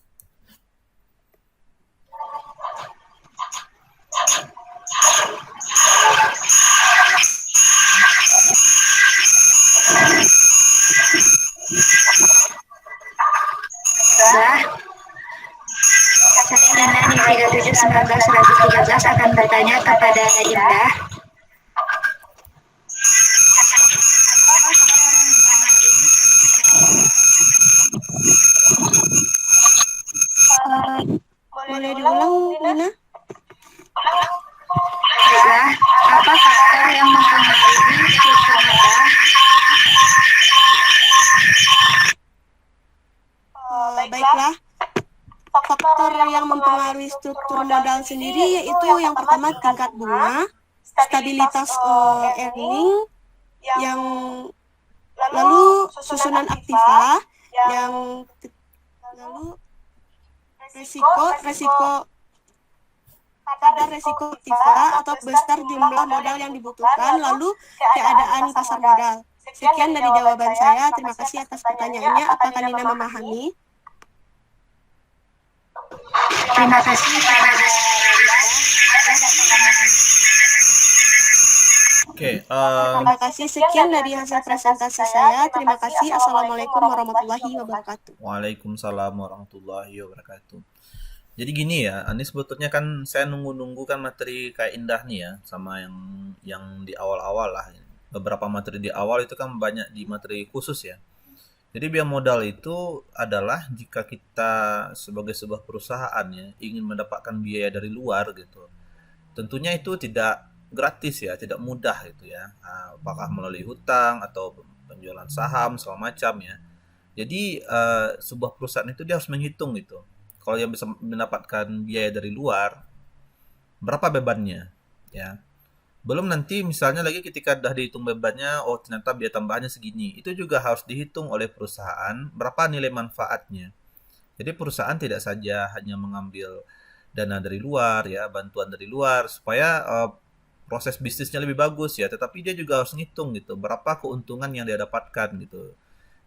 Saya Nana 3719-113 akan bertanya kepada Indah. Boleh diulang, Lina? Baiklah, apa faktor yang mempengaruhi struktur modal? Baiklah, faktor yang mempengaruhi struktur modal sendiri yaitu yang pertama tingkat bunga, stabilitas earning, yang lalu susunan aktiva, yang lalu resiko kadar resiko aktiva atau besar jumlah modal yang dibutuhkan, lalu keadaan pasar modal. Sekian dari jawaban saya. Terima kasih atas pertanyaannya. Apakah Nina memahami? Terima kasih. Oke, Terima kasih. Sekian dari hasil presentasi saya. Terima kasih. Assalamualaikum warahmatullahi wabarakatuh. Waalaikumsalam warahmatullahi wabarakatuh. Jadi gini ya, ini sebetulnya kan saya nunggu-nunggu kan materi kayak Indah nih ya, sama yang di awal-awal lah. Beberapa materi di awal itu kan banyak di materi khusus ya. Jadi biaya modal itu adalah jika kita sebagai sebuah perusahaan ya ingin mendapatkan biaya dari luar gitu. Tentunya itu tidak gratis ya, tidak mudah gitu ya. Apakah melalui hutang atau penjualan saham segala macam ya. Jadi sebuah perusahaan itu dia harus menghitung gitu. Kalau yang bisa mendapatkan biaya dari luar, berapa bebannya ya. Belum nanti misalnya lagi ketika sudah dihitung bebannya, oh ternyata biaya tambahannya segini. Itu juga harus dihitung oleh perusahaan berapa nilai manfaatnya. Jadi perusahaan tidak saja hanya mengambil dana dari luar ya, bantuan dari luar supaya proses bisnisnya lebih bagus ya, tetapi dia juga harus ngitung gitu berapa keuntungan yang dia dapatkan gitu.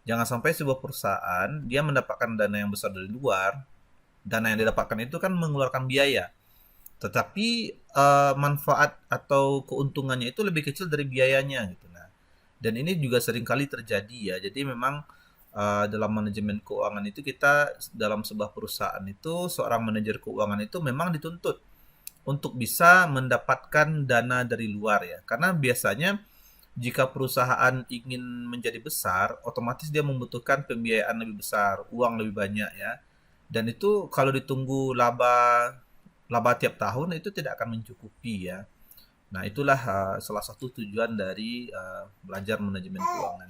Jangan sampai sebuah perusahaan dia mendapatkan dana yang besar dari luar, dana yang didapatkan itu kan mengeluarkan biaya, tetapi manfaat atau keuntungannya itu lebih kecil dari biayanya gitu. Nah, dan ini juga seringkali terjadi ya. Jadi memang dalam manajemen keuangan itu kita dalam sebuah perusahaan itu seorang manajer keuangan itu memang dituntut untuk bisa mendapatkan dana dari luar ya. Karena biasanya jika perusahaan ingin menjadi besar, otomatis dia membutuhkan pembiayaan lebih besar, uang lebih banyak ya. Dan itu kalau ditunggu laba tiap tahun itu tidak akan mencukupi ya. Nah, itulah salah satu tujuan dari belajar manajemen keuangan.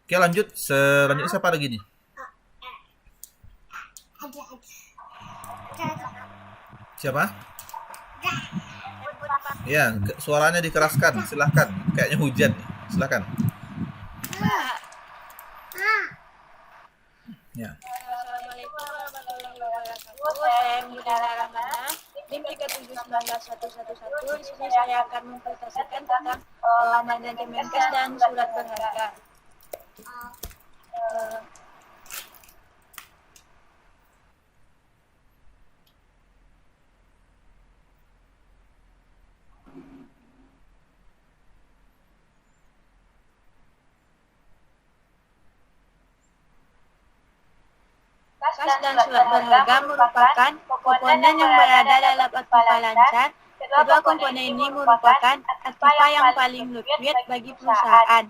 Oke, lanjut. Selanjutnya siapa lagi nih? Siapa? Ya, suaranya dikeraskan. Silahkan. Kayaknya hujan nih. Silahkan. Ya. Assalamualaikum warahmatullahi wabarakatuh. Saya Mudara Rahmana, NIM 3791111. Di sini saya akan mempresentasikan tentang manajemen kas dan surat berharga. Kas dan surat berharga merupakan komponen yang berada dalam aktiva lancar. Kedua komponen ini merupakan aktiva yang paling liquid bagi perusahaan.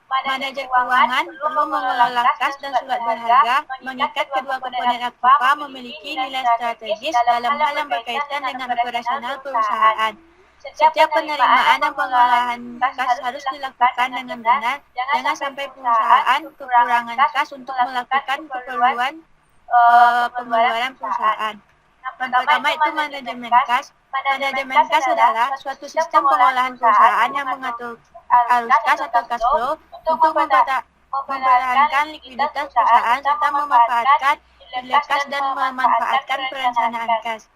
Manajer keuangan perlu mengelola kas dan surat berharga, mengikat kedua komponen aktiva memiliki nilai strategis dalam hal yang berkaitan dengan operasional perusahaan. Setiap penerimaan dan pengolahan kas harus dilakukan dengan benar. Jangan sampai perusahaan kekurangan kas untuk melakukan keperluan pengeluaran perusahaan. Yang pertama itu manajemen kas. Manajemen kas adalah suatu sistem pengolahan perusahaan yang mengatur arus kas atau cash flow untuk mempertahankan likuiditas perusahaan serta memanfaatkan nilai kas dan memanfaatkan perencanaan kas.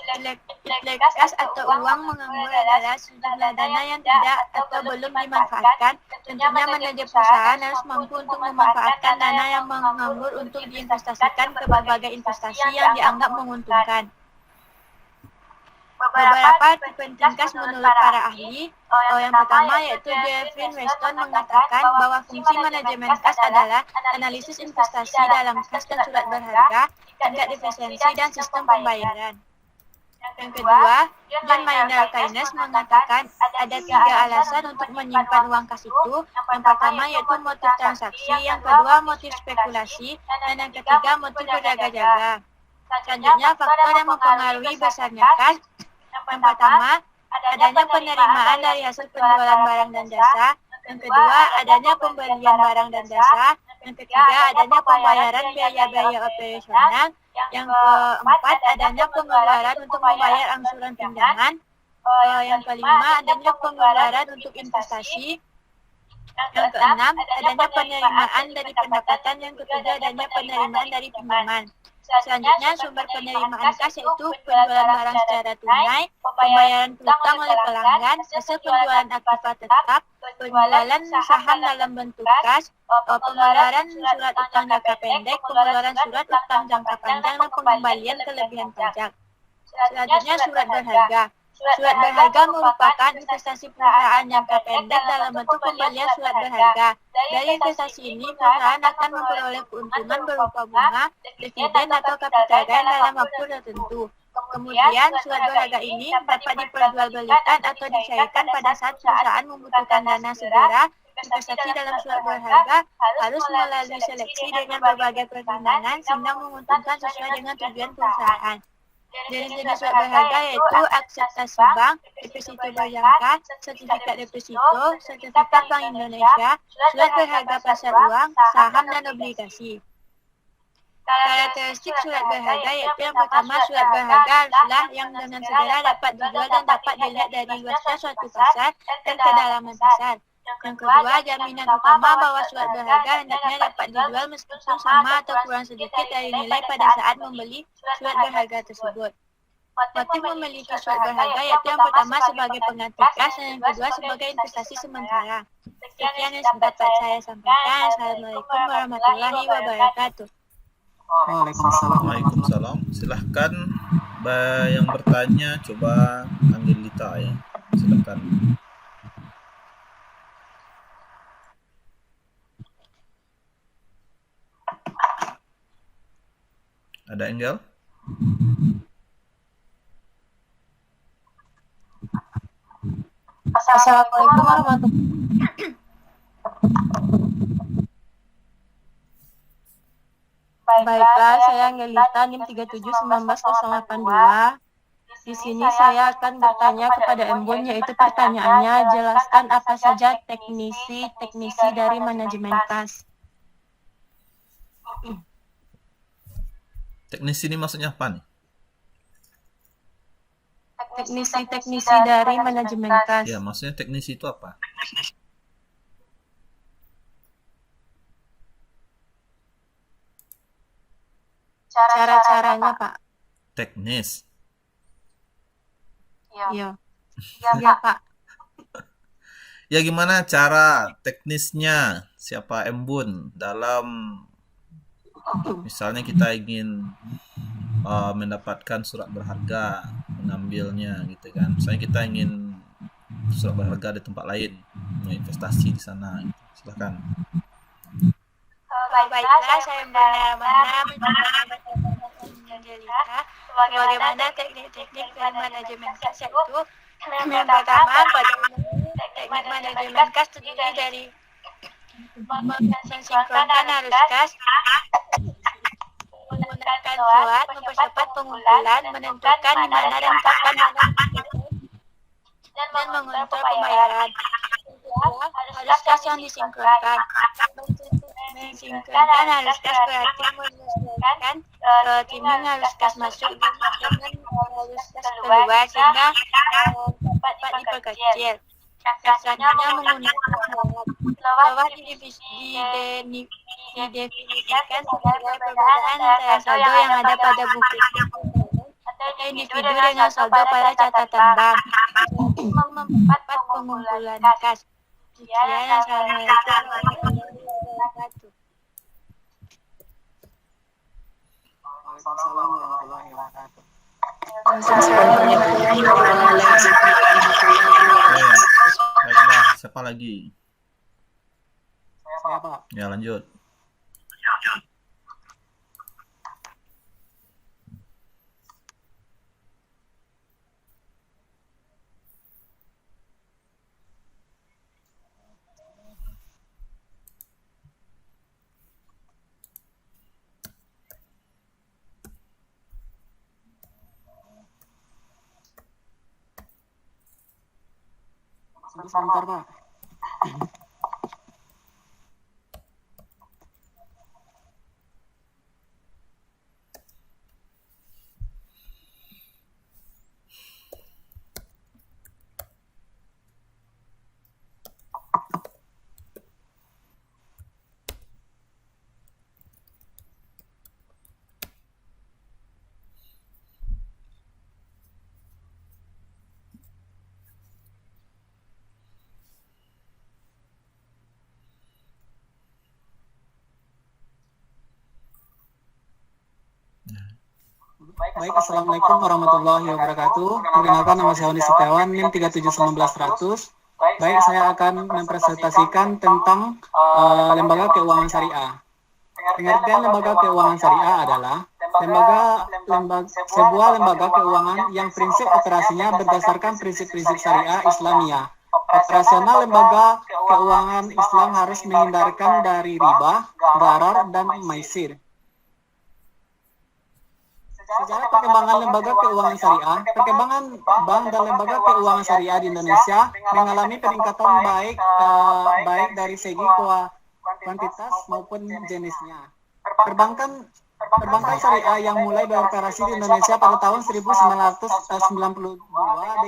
Nilai kas atau uang menganggur adalah sejumlah dana yang tidak atau belum dimanfaatkan. Tentunya manajer perusahaan harus mampu untuk memanfaatkan dana yang menganggur untuk diinvestasikan ke berbagai investasi yang dianggap menguntungkan. Beberapa tipe kas menurut para ahli. Yang pertama yaitu Jeffrey Weston mengatakan bahwa fungsi manajemen kas adalah analisis investasi dalam kas dan surat berharga, tingkat efisiensi dan sistem pembayaran. Yang kedua, John Maynard Keynes mengatakan ada 3 alasan untuk menyimpan uang kas itu. Yang pertama yaitu motif transaksi, yang kedua motif spekulasi, dan yang ketiga motif berjaga-jaga. Selanjutnya, faktor yang mempengaruhi besarnya kas. Yang pertama, adanya penerimaan dari hasil penjualan barang dan jasa. Yang kedua, adanya pembelian barang dan jasa. Yang ketiga, adanya pembayaran biaya-biaya operasional. Yang keempat, adanya pengeluaran untuk membayar angsuran pinjaman. Yang kelima, adanya pengeluaran untuk investasi. Yang keenam, adanya penerimaan dari pendapatan. Yang ketujuh, adanya penerimaan dari pinjaman. Selanjutnya, sumber penerimaan kas yaitu penjualan barang secara tunai, pembayaran piutang oleh pelanggan, hasil penjualan aktiva tetap, penjualan saham dalam bentuk kas, pengeluaran surat utang jangka pendek, pengeluaran surat utang jangka panjang, dan pengembalian kelebihan pajak. Selanjutnya, surat berharga. Surat berharga merupakan investasi perusahaan jangka pendek dalam bentuk pembelian surat berharga. Dari investasi ini, perusahaan akan memperoleh keuntungan berupa bunga, dividen, atau capital gain dalam waktu tertentu. Kemudian, surat berharga ini dapat diperjualbelikan atau dicairkan pada saat perusahaan membutuhkan dana segera. Investasi dalam surat berharga harus melalui seleksi dengan berbagai pertimbangan sehingga menguntungkan sesuai dengan tujuan perusahaan. Jenis-jenis surat berharga yaitu akseptasi bank, deposito berjangka, sertifikat deposito, sertifikat Bank Indonesia, surat berharga pasar uang, saham, dan obligasi. Karakteristik surat berharga yaitu yang pertama, surat berharga haruslah yang dengan segera dapat dijual dan dapat dilihat dari luasnya suatu pasar dan kedalaman pasar. Yang kedua, jaminan utama bahwa surat berharga hendaknya dapat dijual meskipun sama atau kurang sedikit dari nilai pada saat membeli surat berharga tersebut. Motif memiliki surat berharga yaitu yang pertama sebagai pengganti kas dan yang kedua sebagai investasi sementara. Sekian yang dapat saya sampaikan. Assalamualaikum warahmatullahi wabarakatuh. Waalaikumsalam. Waalaikumsalam. Silahkan yang bertanya coba panggil Lita ya. Silahkan. Ada Engel? Assalamualaikum warahmatullahi wabarakatuh. Baiklah, saya Angelita, NIM 3719082. Di sini saya akan bertanya kepada Embun, yaitu pertanyaannya, jelaskan apa saja teknisi dari manajemen kas. Teknisi ini maksudnya apa nih? Teknisi dari manajemen kas. Ya, maksudnya teknisi itu apa? Cara-caranya, Pak. Teknis. Iya. Iya, Pak. Ya, gimana cara teknisnya siapa Embun dalam misalnya kita ingin mendapatkan surat berharga, mengambilnya gitu kan. Misalnya kita ingin surat berharga di tempat lain, mau investasi di sana. Silakan. Baiklah, saya benar-benar mencoba Angelita bagaimana teknik-teknik dari manajemen kas yaitu yang pertama pada teknik manajemen kas terdiri dari mensinkronkan arus kas, menggunakan SWOT, mempercepat pengumpulan, menentukan di mana dan kapan dan mengontrol pembayaran. Arus kas yang disinkronkan. Mensinkronkan arus kas berarti menyesuaikan timing arus kas masuk dengan arus kas keluar sehingga dapat diperkecil. Selanjutnya menggunakan SWOT didefinisikan sebagai perbedaan antara saldo yang ada pada buku atau individu dengan saldo pada catatan bank. Mempercepat pengumpulan kas. Sekian, Assalamualaikum warahmatullahi wabarakatuh. Waalaikumsalam warahmatullahi wabarakatuh. Baiklah, siapa lagi? Saya, Pak. Ya, lanjut. Sebentar, Pak. Baik, Assalamualaikum warahmatullahi wabarakatuh. Perkenalkan, nama saya Honi Setiawan, NIM 371900. Baik, saya akan mempresentasikan tentang lembaga keuangan syariah. Pengertian lembaga keuangan syariah adalah sebuah lembaga keuangan yang prinsip operasinya berdasarkan prinsip-prinsip syariah Islamiyah. Operasional lembaga keuangan Islam harus menghindarkan dari riba, gharar, dan maisir. Sejarah perkembangan lembaga keuangan syariah, perkembangan bank dan lembaga keuangan syariah di Indonesia mengalami peningkatan baik dari segi kuantitas maupun jenisnya. Perbankan syariah yang mulai beroperasi di Indonesia pada tahun 1992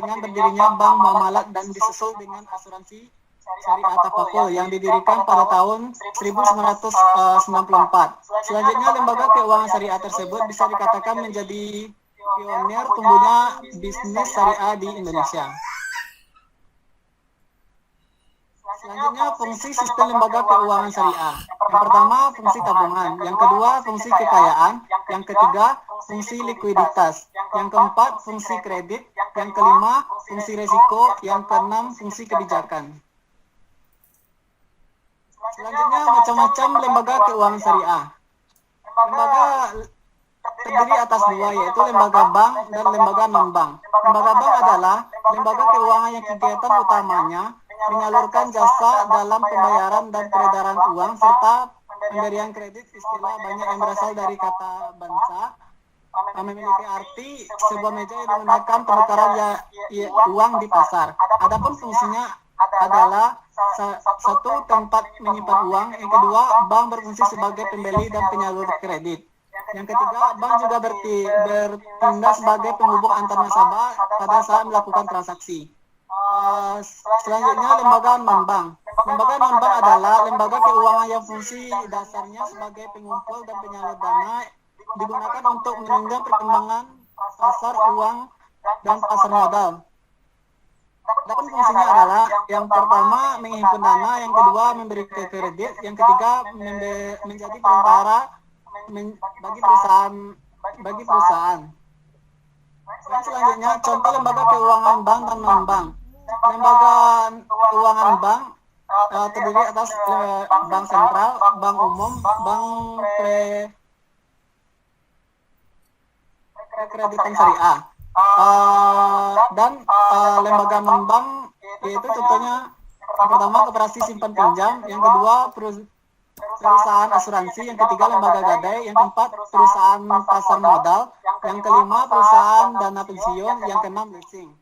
dengan berdirinya Bank Muamalat dan disusul dengan asuransi Syariah Tafakul yang didirikan pada tahun 1994. Selanjutnya, lembaga keuangan syariah tersebut bisa dikatakan menjadi pionir tumbuhnya bisnis syariah di Indonesia. Selanjutnya, fungsi sistem lembaga keuangan syariah. Yang pertama, fungsi tabungan. Yang kedua, fungsi kekayaan. Yang ketiga, fungsi likuiditas. Yang keempat, fungsi kredit. Yang kelima, fungsi resiko. Yang keenam, fungsi kebijakan. Selanjutnya, macam-macam lembaga keuangan syariah. Lembaga terdiri atas dua, yaitu lembaga bank dan lembaga non-bank. Lembaga bank adalah lembaga keuangan yang kegiatan utamanya menyalurkan jasa dalam pembayaran dan peredaran uang serta pemberian kredit. Istilah banyak yang berasal dari kata bansa, memiliki arti sebuah meja yang menggunakan penukaran uang di pasar. Adapun fungsinya adalah satu, tempat menyimpan uang. Yang kedua, bank berfungsi sebagai pembeli dan penyalur kredit. Yang ketiga, bank juga bertindak sebagai penghubung antar nasabah pada saat melakukan transaksi. Selanjutnya, lembaga non-bank. Lembaga non-bank adalah lembaga keuangan yang fungsi dasarnya sebagai pengumpul dan penyalur dana, digunakan untuk menunjang perkembangan pasar uang dan pasar modal. Adapun fungsinya adalah yang pertama menghimpun dana, yang kedua memberi kredit, yang ketiga menjadi perantara bagi perusahaan. Dan selanjutnya, contoh lembaga keuangan bank dan non-bank. Lembaga keuangan bank terdiri atas bank sentral, bank umum, bank kreditan syariah. Dan lembaga non-bank yaitu contohnya yang pertama koperasi simpan pinjam, yang kedua perusahaan asuransi, yang ketiga lembaga gadai, yang keempat perusahaan pasar modal, yang kelima perusahaan dana pensiun, yang keenam leasing.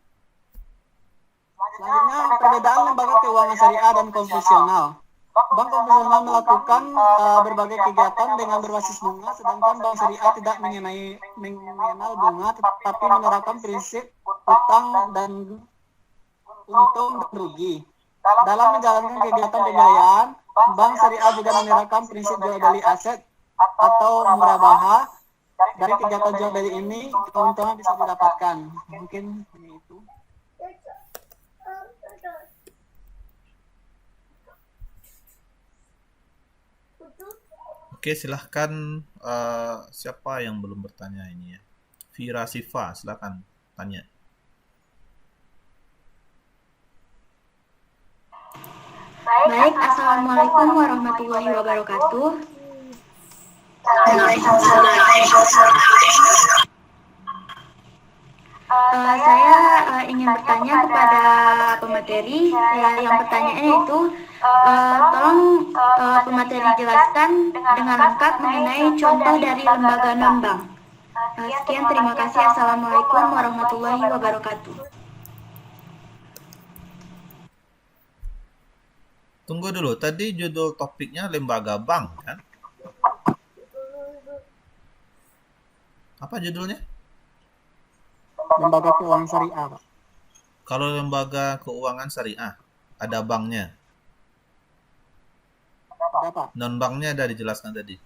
Selanjutnya, perbedaan lembaga keuangan syariah dan konvensional. Bank konvensional melakukan berbagai kegiatan dengan berbasis bunga, sedangkan bank syariah tidak mengenal bunga, tetapi menerapkan prinsip utang dan untung dan rugi. Dalam menjalankan kegiatan pembiayaan, bank syariah juga menerapkan prinsip jual beli aset atau murabaha. Dari kegiatan jual beli ini, keuntungan bisa didapatkan. Mungkin ini itu. Oke, silahkan siapa yang belum bertanya ini ya? Vira Siva, silahkan tanya. Baik, Assalamualaikum warahmatullahi wabarakatuh. Saya ingin bertanya kepada pemateri. Yang pertanyaannya itu, tolong pemateri jelaskan dengan lengkap mengenai contoh dari lembaga non-bank. Sekian, terima kasih. Assalamualaikum warahmatullahi wabarakatuh. Tunggu dulu, tadi judul topiknya lembaga bank kan? Apa judulnya? Lembaga keuangan syariah, Pak. Kalau lembaga keuangan syariah, ada banknya. Ada, Pak. Non-banknya ada dijelaskan tadi.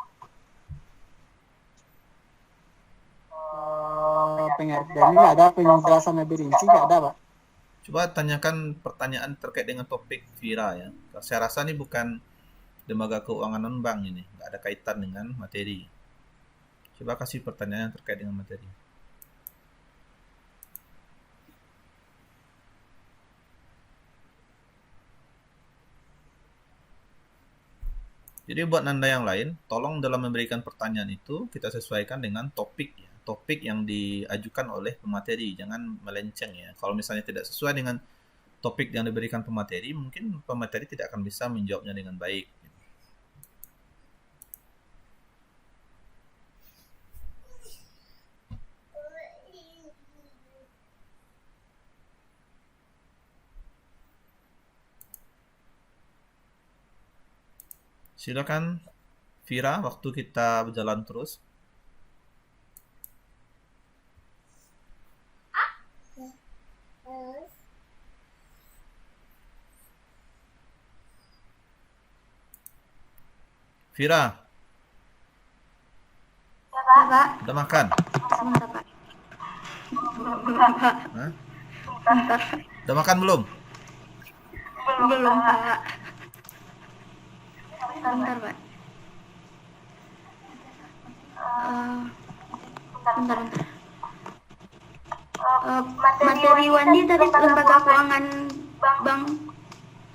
Pengertian ini ada penjelasan lebih rinci, nggak ada, Pak? Coba tanyakan pertanyaan terkait dengan topik Vira ya. Saya rasa ini bukan lembaga keuangan non-bank ini, nggak ada kaitan dengan materi. Coba kasih pertanyaan yang terkait dengan materi. Jadi buat Nanda yang lain, tolong dalam memberikan pertanyaan itu kita sesuaikan dengan topik ya. Topik yang diajukan oleh pemateri, jangan melenceng ya. Kalau misalnya tidak sesuai dengan topik yang diberikan pemateri, mungkin pemateri tidak akan bisa menjawabnya dengan baik. Silakan Vira, waktu kita berjalan terus. Vira, Pak, udah makan? sebentar Pak. Hah? Sebentar. Udah makan belum? Belum Pak. Sebentar Pak. Bentar. Materi Wandi dari lembaga keuangan bank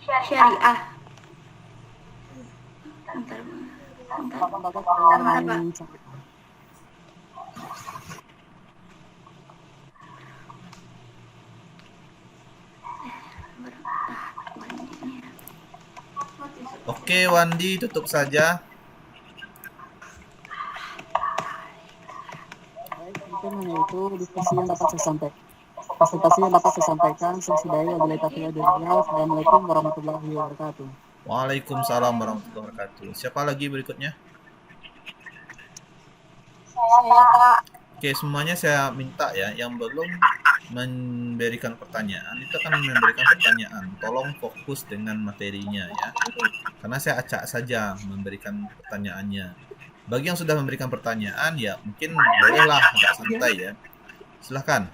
syariah. Bentar. Lembaga keuangan syariah. Oke, Wandi, tutup saja. Baik, mungkin hanya itu diskusi yang dapat saya sampaikan. Presentasi yang dapat saya sampaikan. Saya sudahi. Wabillahi taufiq wal hidayah. Assalamualaikum warahmatullahi wabarakatuh. Waalaikumsalam warahmatullahi wabarakatuh. Siapa lagi berikutnya? Saya Pak. Oke, semuanya saya minta ya, yang belum memberikan pertanyaan itu akan memberikan pertanyaan. Tolong fokus dengan materinya ya. Karena saya acak saja memberikan pertanyaannya. Bagi yang sudah memberikan pertanyaan ya mungkin bolehlah agak santai ya. Silahkan.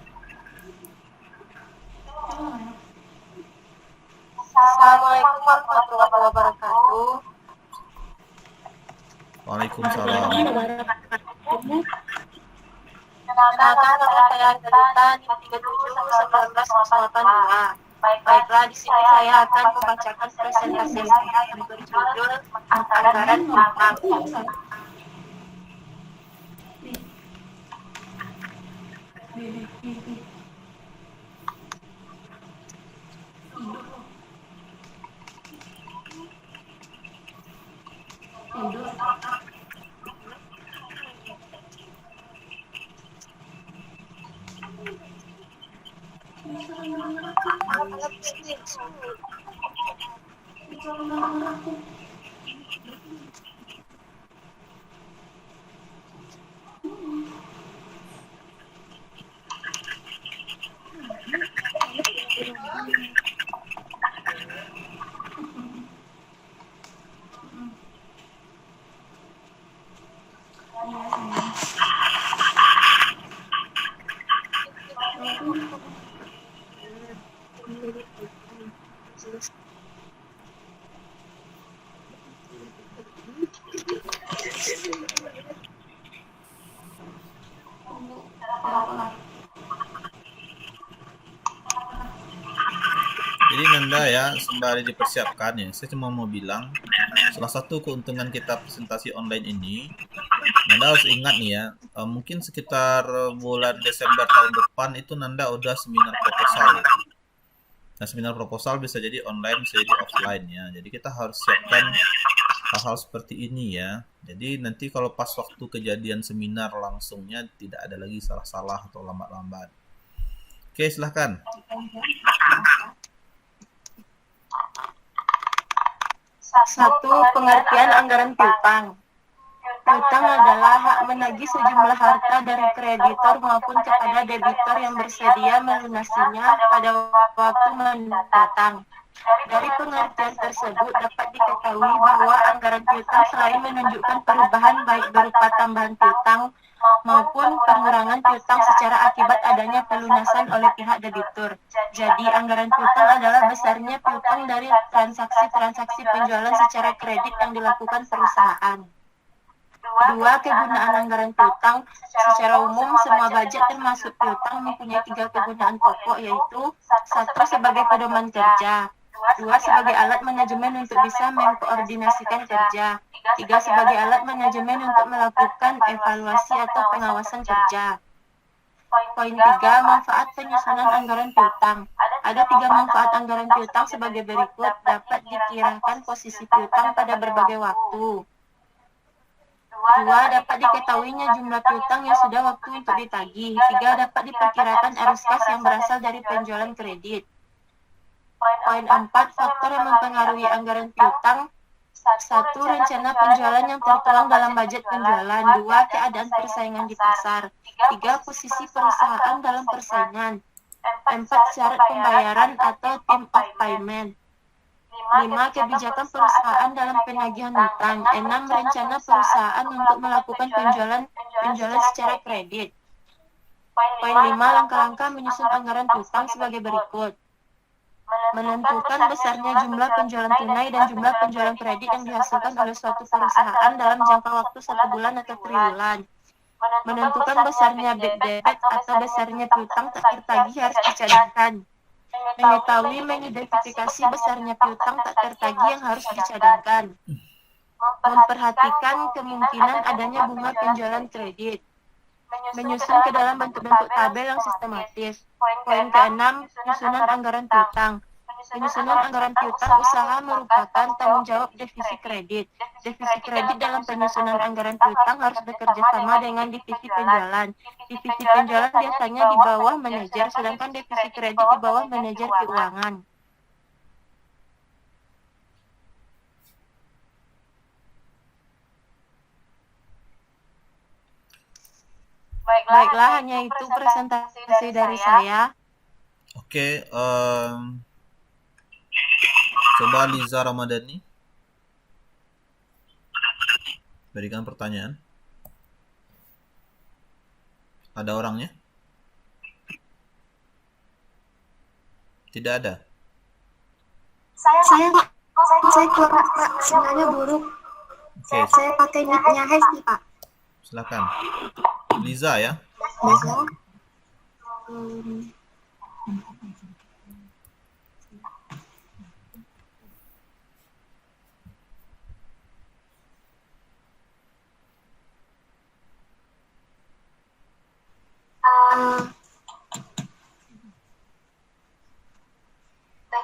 Assalamualaikum warahmatullahi wabarakatuh. Waalaikumsalam. Perkenalkan nama saya Cerita di 371982. Baiklah, di sini saya akan membacakan presentasi saya yang berjudul Anggaran Piutang. Jadi Nanda ya, sembari dipersiapkan ya, saya cuma mau bilang salah satu keuntungan kita presentasi online ini, Nanda harus ingat nih ya, mungkin sekitar bulan Desember tahun depan itu Nanda udah seminar proposal ya. Nah, seminar proposal bisa jadi online, bisa jadi offline ya. Jadi kita harus siapkan hal-hal seperti ini ya. Jadi nanti kalau pas waktu kejadian seminar langsungnya tidak ada lagi salah-salah atau lambat-lambat. Oke, silahkan. Satu, pengertian anggaran piutang. Piutang adalah hak menagih sejumlah harta dari kreditor maupun kepada debitur yang bersedia melunasinya pada waktu mendatang. Dari pengertian tersebut dapat diketahui bahwa anggaran piutang selain menunjukkan perubahan baik berupa tambahan piutang maupun pengurangan piutang secara akibat adanya pelunasan oleh pihak debitur. Jadi anggaran piutang adalah besarnya piutang dari transaksi-transaksi penjualan secara kredit yang dilakukan perusahaan. Dua, kegunaan anggaran piutang. Secara umum, semua budget termasuk piutang mempunyai 3 kegunaan pokok, yaitu 1. Sebagai pedoman kerja, 2. Sebagai alat manajemen untuk bisa mengkoordinasikan kerja, 3. Sebagai alat manajemen untuk melakukan evaluasi atau pengawasan kerja. Poin 3, manfaat penyusunan anggaran piutang. Ada 3 manfaat anggaran piutang sebagai berikut. Dapat dikirakan posisi piutang pada berbagai waktu. 2. Dapat diketahuinya jumlah piutang yang sudah waktu untuk ditagih. 3. Dapat diperkirakan arus kas yang berasal dari penjualan kredit. Poin 4, faktor yang mempengaruhi anggaran piutang. 1. Rencana penjualan yang tertuang dalam budget penjualan. 2. Keadaan persaingan di pasar. 3. Posisi perusahaan dalam persaingan. 4. Syarat pembayaran atau term of payment. 5. Kebijakan perusahaan dalam penagihan hutang. 6. Rencana perusahaan untuk melakukan penjualan secara kredit. Poin 5, langkah-langkah menyusun anggaran hutang sebagai berikut. Menentukan besarnya jumlah penjualan tunai dan jumlah penjualan kredit yang dihasilkan oleh suatu perusahaan dalam jangka waktu 1 bulan atau triwulan. Menentukan besarnya bad debt atau besarnya piutang tak tertagih harus dicadangkan. Mengidentifikasi besarnya piutang tak tertagih yang harus dicadangkan. Memperhatikan kemungkinan adanya bunga penjualan kredit. Menyusun ke dalam bentuk-bentuk tabel yang sistematis. Poin ke-6, penyusunan anggaran piutang. Penyusunan anggaran piutang usaha merupakan tanggung jawab divisi kredit. Divisi kredit dalam penyusunan anggaran piutang harus bekerja sama dengan divisi penjualan. Divisi penjualan biasanya di bawah manajer, sedangkan divisi kredit di bawah manajer keuangan. Baiklah, hanya itu presentasi dari saya. Oke, coba Liza Ramadhani berikan pertanyaan. Ada orangnya? Tidak ada. Saya Pak, saya keluar Pak, sinyalnya buruk. Oke, Saya pakai nicknya Hesti Pak. silakan. Liza ya. Bisa?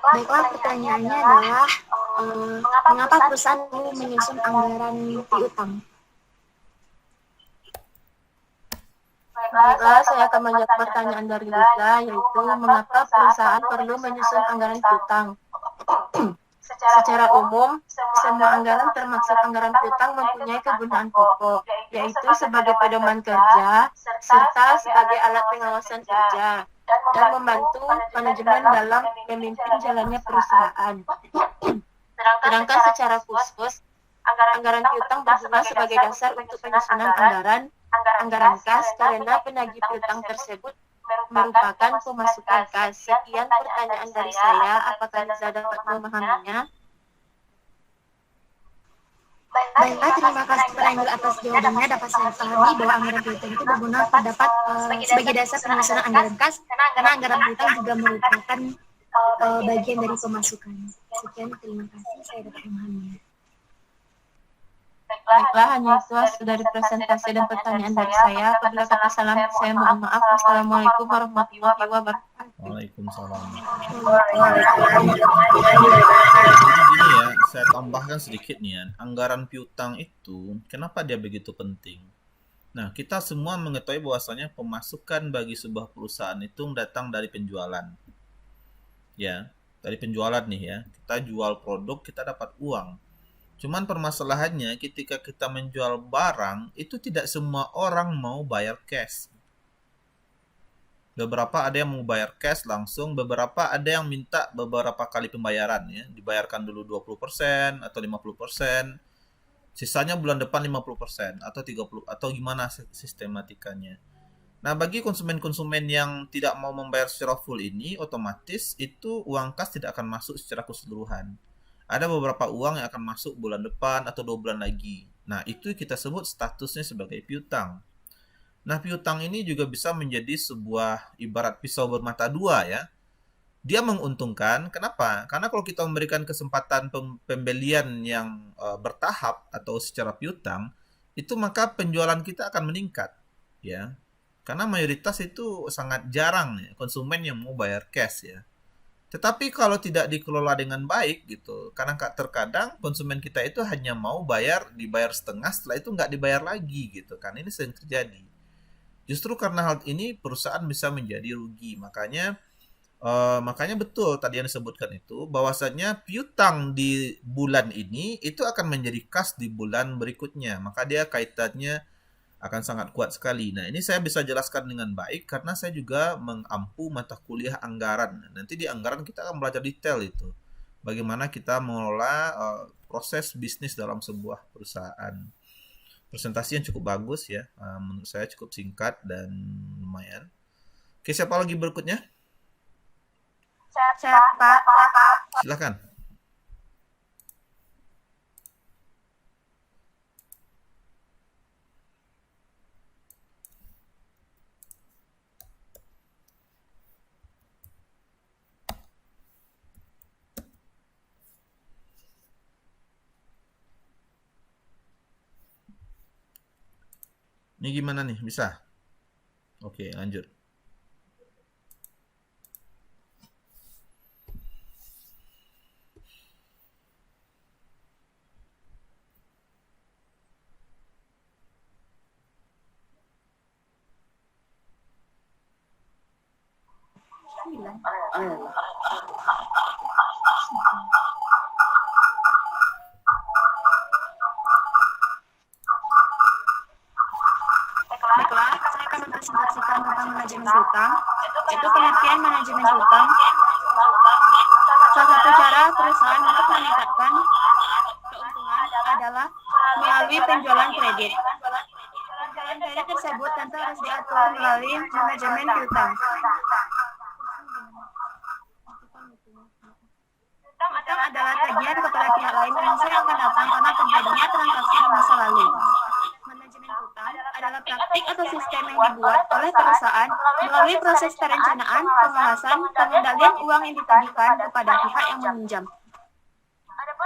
Baiklah, pertanyaannya adalah mengapa perusahaan perlu menyusun anggaran piutang? Baiklah, saya akan menjawab pertanyaan dari Liza, yaitu mengapa perusahaan perlu menyusun anggaran piutang. Secara umum, semua anggaran termasuk anggaran piutang mempunyai kegunaan pokok, yaitu sebagai pedoman kerja, serta sebagai alat pengawasan kerja, dan membantu manajemen dalam memimpin jalannya perusahaan. Sedangkan secara khusus, anggaran piutang berguna sebagai dasar untuk penyusunan anggaran kas karena penagih piutang tersebut merupakan pemasukan kas. Sekian pertanyaan dari saya. Apakah Liza dapat memahaminya? Baiklah, terima kasih Pak Angel atas jawabannya. Dapat saya pahami bahwa anggaran piutang itu berguna terdapat sebagai dasar penyusunan anggaran kas, karena anggaran piutang juga merupakan bagian dari pemasukan. Sekian, terima kasih. Saya dapat memahaminya. Baiklah, hanya itu dari presentasi dan pertanyaan dari saya. Apabila kata salam, saya mohon maaf. Wassalamualaikum warahmatullahi wabarakatuh. Waalaikumsalam. Jadi gini ya, saya tambahkan sedikit nih ya. Anggaran piutang itu, kenapa dia begitu penting? Nah, kita semua mengetahui bahwasanya pemasukan bagi sebuah perusahaan itu datang dari penjualan. Ya, dari penjualan nih ya. Kita jual produk, kita dapat uang. Cuman permasalahannya ketika kita menjual barang, itu tidak semua orang mau bayar cash. Beberapa ada yang mau bayar cash langsung, beberapa ada yang minta beberapa kali pembayaran ya. Dibayarkan dulu 20% atau 50%, sisanya bulan depan 50% atau 30 atau gimana sistematikanya. Nah, bagi konsumen-konsumen yang tidak mau membayar secara full ini, otomatis itu uang kas tidak akan masuk secara keseluruhan. Ada beberapa uang yang akan masuk bulan depan atau 2 bulan lagi. Nah, itu kita sebut statusnya sebagai piutang. Nah, piutang ini juga bisa menjadi sebuah ibarat pisau bermata dua ya. Dia menguntungkan, kenapa? Karena kalau kita memberikan kesempatan pembelian yang bertahap atau secara piutang, itu maka penjualan kita akan meningkat, ya. Karena mayoritas itu sangat jarang ya, konsumen yang mau bayar cash ya. Tetapi kalau tidak dikelola dengan baik gitu, karena terkadang konsumen kita itu hanya mau dibayar setengah, setelah itu nggak dibayar lagi gitu kan. Ini sering terjadi. Justru karena hal ini perusahaan bisa menjadi rugi. Makanya betul tadi yang disebutkan itu, bahwasanya piutang di bulan ini itu akan menjadi kas di bulan berikutnya. Maka dia kaitannya akan sangat kuat sekali. Nah, ini saya bisa jelaskan dengan baik karena saya juga mengampu mata kuliah anggaran. Nanti di anggaran kita akan belajar detail itu. Bagaimana kita mengelola proses bisnis dalam sebuah perusahaan. Presentasi yang cukup bagus ya. Menurut saya cukup singkat dan lumayan. Oke, siapa lagi berikutnya? Siapa? Silakan. Ini gimana nih? Bisa? Oke, lanjut. Baiklah, saya akan mempresentasikan tentang manajemen hutang, yaitu pengertian manajemen hutang. Salah satu cara perusahaan untuk meningkatkan keuntungan adalah melalui penjualan kredit. Penjualan kredit tersebut tentu harus diatur melalui manajemen hutang. Hutang adalah tagihan kepada pihak lain yang masih akan datang karena terjadinya transaksi di masa lalu. Manajemen hutang adalah praktik atau sistem yang dibuat oleh perusahaan melalui proses perencanaan, pengawasan, pengendalian uang yang ditagihkan kepada pihak yang meminjam.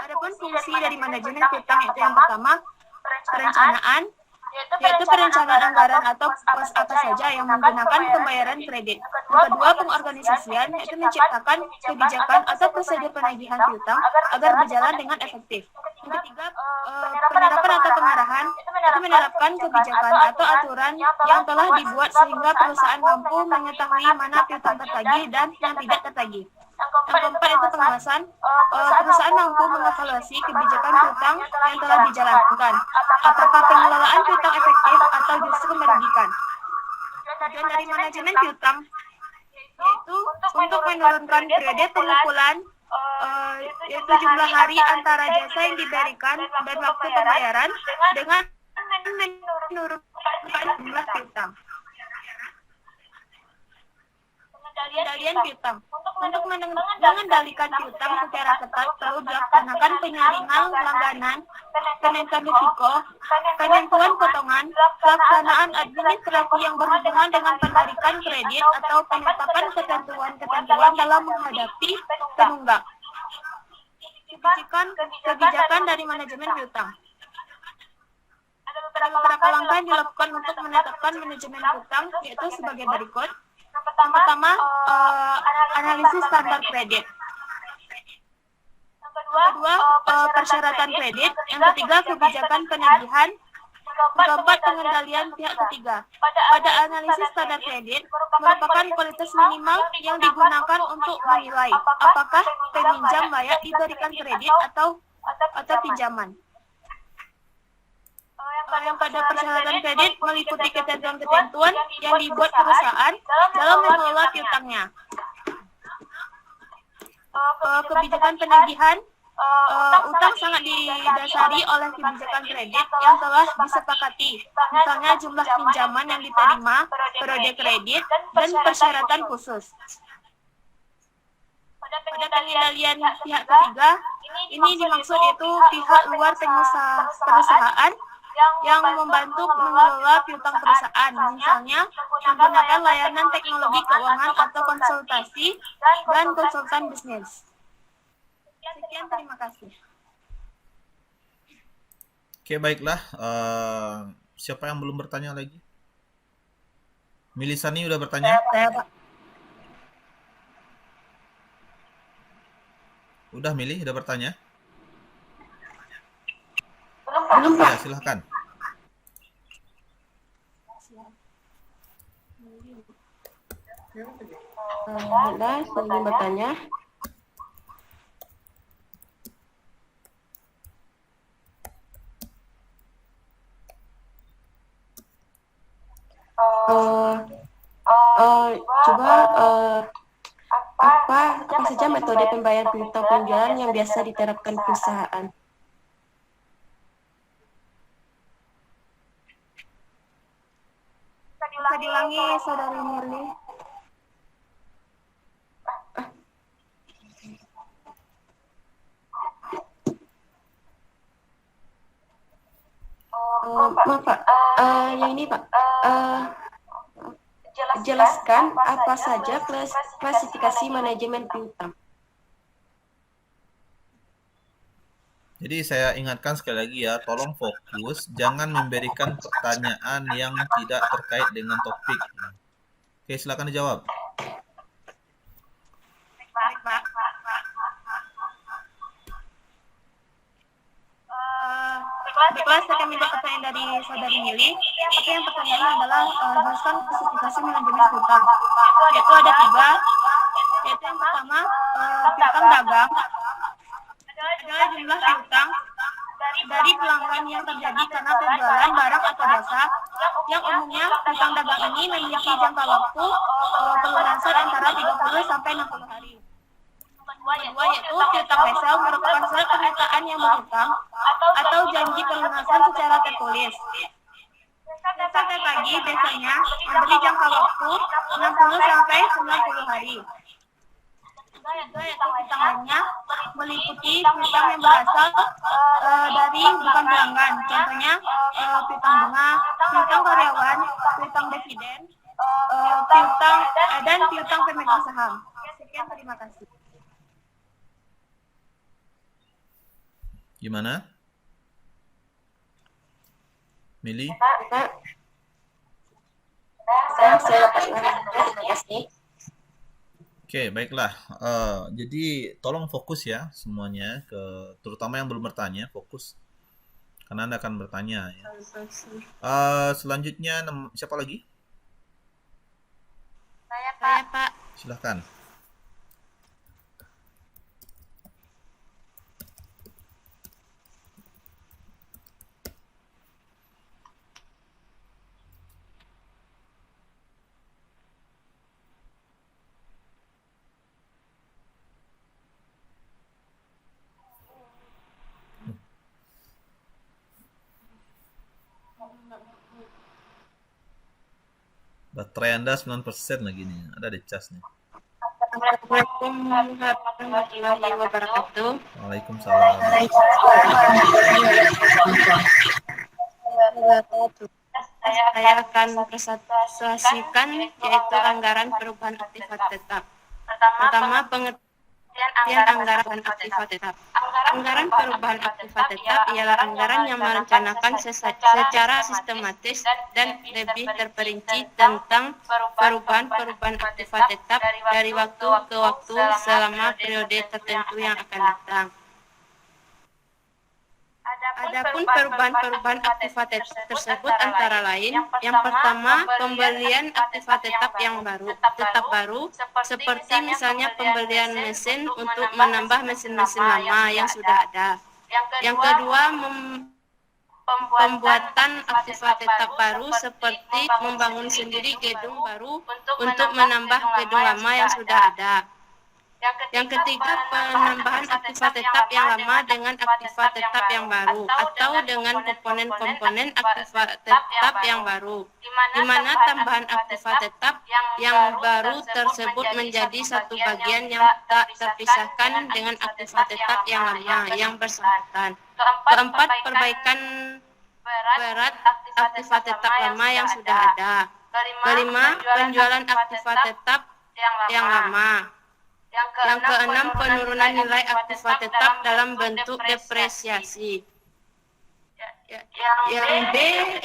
Adapun fungsi dari manajemen hutang itu yang pertama, perencanaan, yaitu perencanaan anggaran atau pos apa saja yang menggunakan pembayaran kredit. Yang kedua, pengorganisasian, yaitu menciptakan kebijakan atau prosedur penagihan piutang agar berjalan dengan efektif. Yang ketiga, penerapan atau pengarahan, yaitu menerapkan kebijakan atau aturan yang telah dibuat sehingga perusahaan mampu mengetahui mana piutang tertagih dan yang tidak tertagih. Yang keempat itu pengawasan, perusahaan mampu mengevaluasi kebijakan piutang yang telah dijalankan. Apakah pengelolaan piutang efektif atau justru merugikan? Tujuan dari manajemen piutang yaitu untuk menurunkan periode pengukulan, yaitu jumlah hari antara jasa yang diberikan dan waktu pembayaran dengan menurunkan jumlah piutang. Pengendalian piutang. Untuk mengendalikan piutang secara ketat perlu dilaksanakan penyaringan langganan, kenaikan risiko, penentuan potongan, pelaksanaan administrasi yang berhubungan dengan penarikan kredit atau penetapan ketentuan-ketentuan dalam menghadapi penunggak. Kebijakan dari manajemen piutang. Ada beberapa langkah yang dilakukan untuk menetapkan manajemen piutang, yaitu sebagai berikut. Yang pertama, analisis standar kredit. Yang kedua, persyaratan kredit. Yang ketiga, kebijakan penagihan. Yang keempat, pengendalian pihak ketiga. Pada analisis standar kredit, merupakan kualitas minimal yang digunakan untuk menilai apakah peminjam layak diberikan kredit atau pinjaman. Yang pada persyaratan kredit meliputi ketentuan-ketentuan yang dibuat perusahaan dalam mengelola piutangnya. Kebijakan penagihan, utang sangat didasari oleh kebijakan kredit yang telah disepakati, misalnya jumlah pinjaman yang diterima, periode kredit, dan persyaratan khusus. Pada pengendalian pihak ketiga, ini dimaksud yaitu pihak luar perusahaan yang membantu mengelola piutang perusahaan, misalnya menggunakan layanan teknologi keuangan atau konsultasi dan konsultan bisnis. Sekian, terima kasih. Oke, baiklah. Siapa yang belum bertanya lagi? Milisani udah bertanya? Saya, Pak. Udah, Mili, udah bertanya? Belum, Pak. Ya, silahkan. Anda ingin bertanya? Coba apa saja metode pembayaran piutang penjualan yang biasa diterapkan perusahaan? Bisa diulangi, Saudari Murni? Maaf Pak, yang ini Pak, jelaskan apa saja klasifikasi manajemen piutang. Jadi saya ingatkan sekali lagi ya, tolong fokus, jangan memberikan pertanyaan yang tidak terkait dengan topik. Oke, silakan dijawab. Baik, Pak. Baiklah, saya akan minta pertanyaan dari Saudari Mili. Tapi yang pertanyaannya adalah jelaskan klasifikasi manajemen piutang. Yaitu ada 3. Yaitu yang pertama, piutang dagang. Adalah jumlah piutang dari pelanggan yang terjadi karena penjualan barang atau jasa, yang umumnya piutang dagang ini memiliki jangka waktu pelunasan antara 30 sampai 60 hari. Kedua yaitu piutang wesel merupakan surat pernyataan yang berhutang atau janji pelunasan secara tertulis. Jasa tagi biasanya memberi jangka waktu 60 sampai 90 hari. Ketiga yaitu piutang lainnya meliputi piutang yang berasal dari bukan pelanggan, contohnya piutang bunga, piutang karyawan, piutang dividen, piutang dan piutang pemegang saham. Sekian, terima kasih. Gimana? Mili? Saya terima kasih. Oke, baiklah. Jadi tolong fokus ya semuanya, terutama yang belum bertanya, fokus. Karena Anda akan bertanya. Ya. Selanjutnya, siapa lagi? Saya, Pak. Silahkan. Baterai Anda 9% lagi nih. Ada di cas nih. Assalamualaikum warahmatullahi wabarakatuh. Waalaikumsalam. Saya akan presentasikan yaitu anggaran perubahan aktifat tetap. Pertama, pengertian anggaran aktifat tetap. Anggaran perubahan aktifat tetap ialah anggaran yang merencanakan secara sistematis dan lebih terperinci tentang perubahan-perubahan aktifat tetap dari waktu ke waktu selama periode tertentu yang akan datang. Adapun perubahan-perubahan aktifat tersebut antara lain, yang pertama, pembelian aktifat tetap yang baru, seperti misalnya pembelian mesin untuk menambah mesin-mesin lama yang sudah ada. Yang kedua, pembuatan aktifat tetap baru seperti membangun sendiri gedung baru untuk menambah gedung lama yang sudah ada. Yang ketiga, penambahan aktifat tetap yang lama dengan aktifat tetap yang baru atau dengan komponen-komponen aktifat tetap yang baru, di mana tambahan aktifat tetap yang baru tersebut menjadi satu bagian yang tak terpisahkan dengan aktifat tetap yang lama yang bersangkutan. Keempat, perbaikan berat aktiva tetap lama yang sudah ada. Kelima, penjualan aktiva tetap yang lama. Yang keenam, penurunan nilai aktiva tetap dalam bentuk depresiasi. Yang B,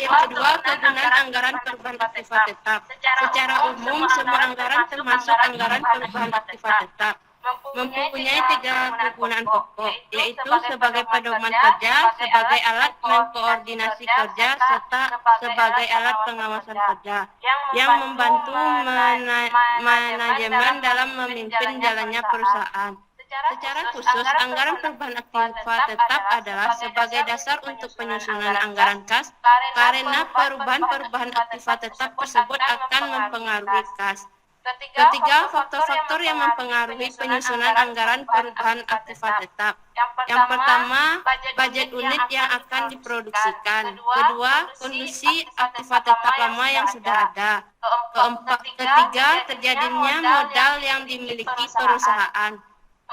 yang kedua, kegunaan anggaran perubahan aktiva tetap. Secara umum, semua anggaran termasuk anggaran perubahan aktiva tetap mempunyai 3 kegunaan pokok, yaitu sebagai pedoman kerja, sebagai alat mengkoordinasi kerja, serta sebagai alat pengawasan kerja yang membantu manajemen dalam memimpin jalannya perusahaan. Secara khusus, anggaran perubahan aktiva tetap adalah sebagai dasar untuk penyusunan anggaran kas, karena perubahan aktiva tetap tersebut akan mempengaruhi kas. Ketiga, faktor-faktor yang mempengaruhi penyusunan anggaran perubahan aktiva tetap. Yang pertama, budget unit yang akan diproduksikan. Kedua, kondisi aktiva tetap lama yang sudah ada. Ketiga, terjadinya modal yang dimiliki perusahaan.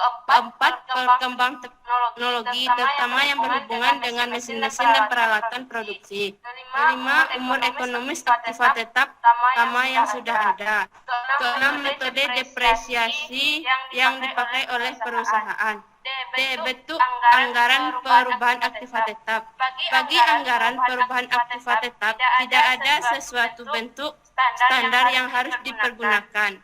Keempat, perkembangan teknologi, terutama yang berhubungan dengan mesin-mesin dan peralatan produksi. Kelima, umur ekonomis aktiva tetap lama yang sudah ada. Keenam, metode depresiasi yang dipakai oleh perusahaan. D. Bentuk anggaran perubahan aktiva tetap. Bagi anggaran perubahan aktiva tetap, tidak ada sesuatu bentuk standar yang harus dipergunakan.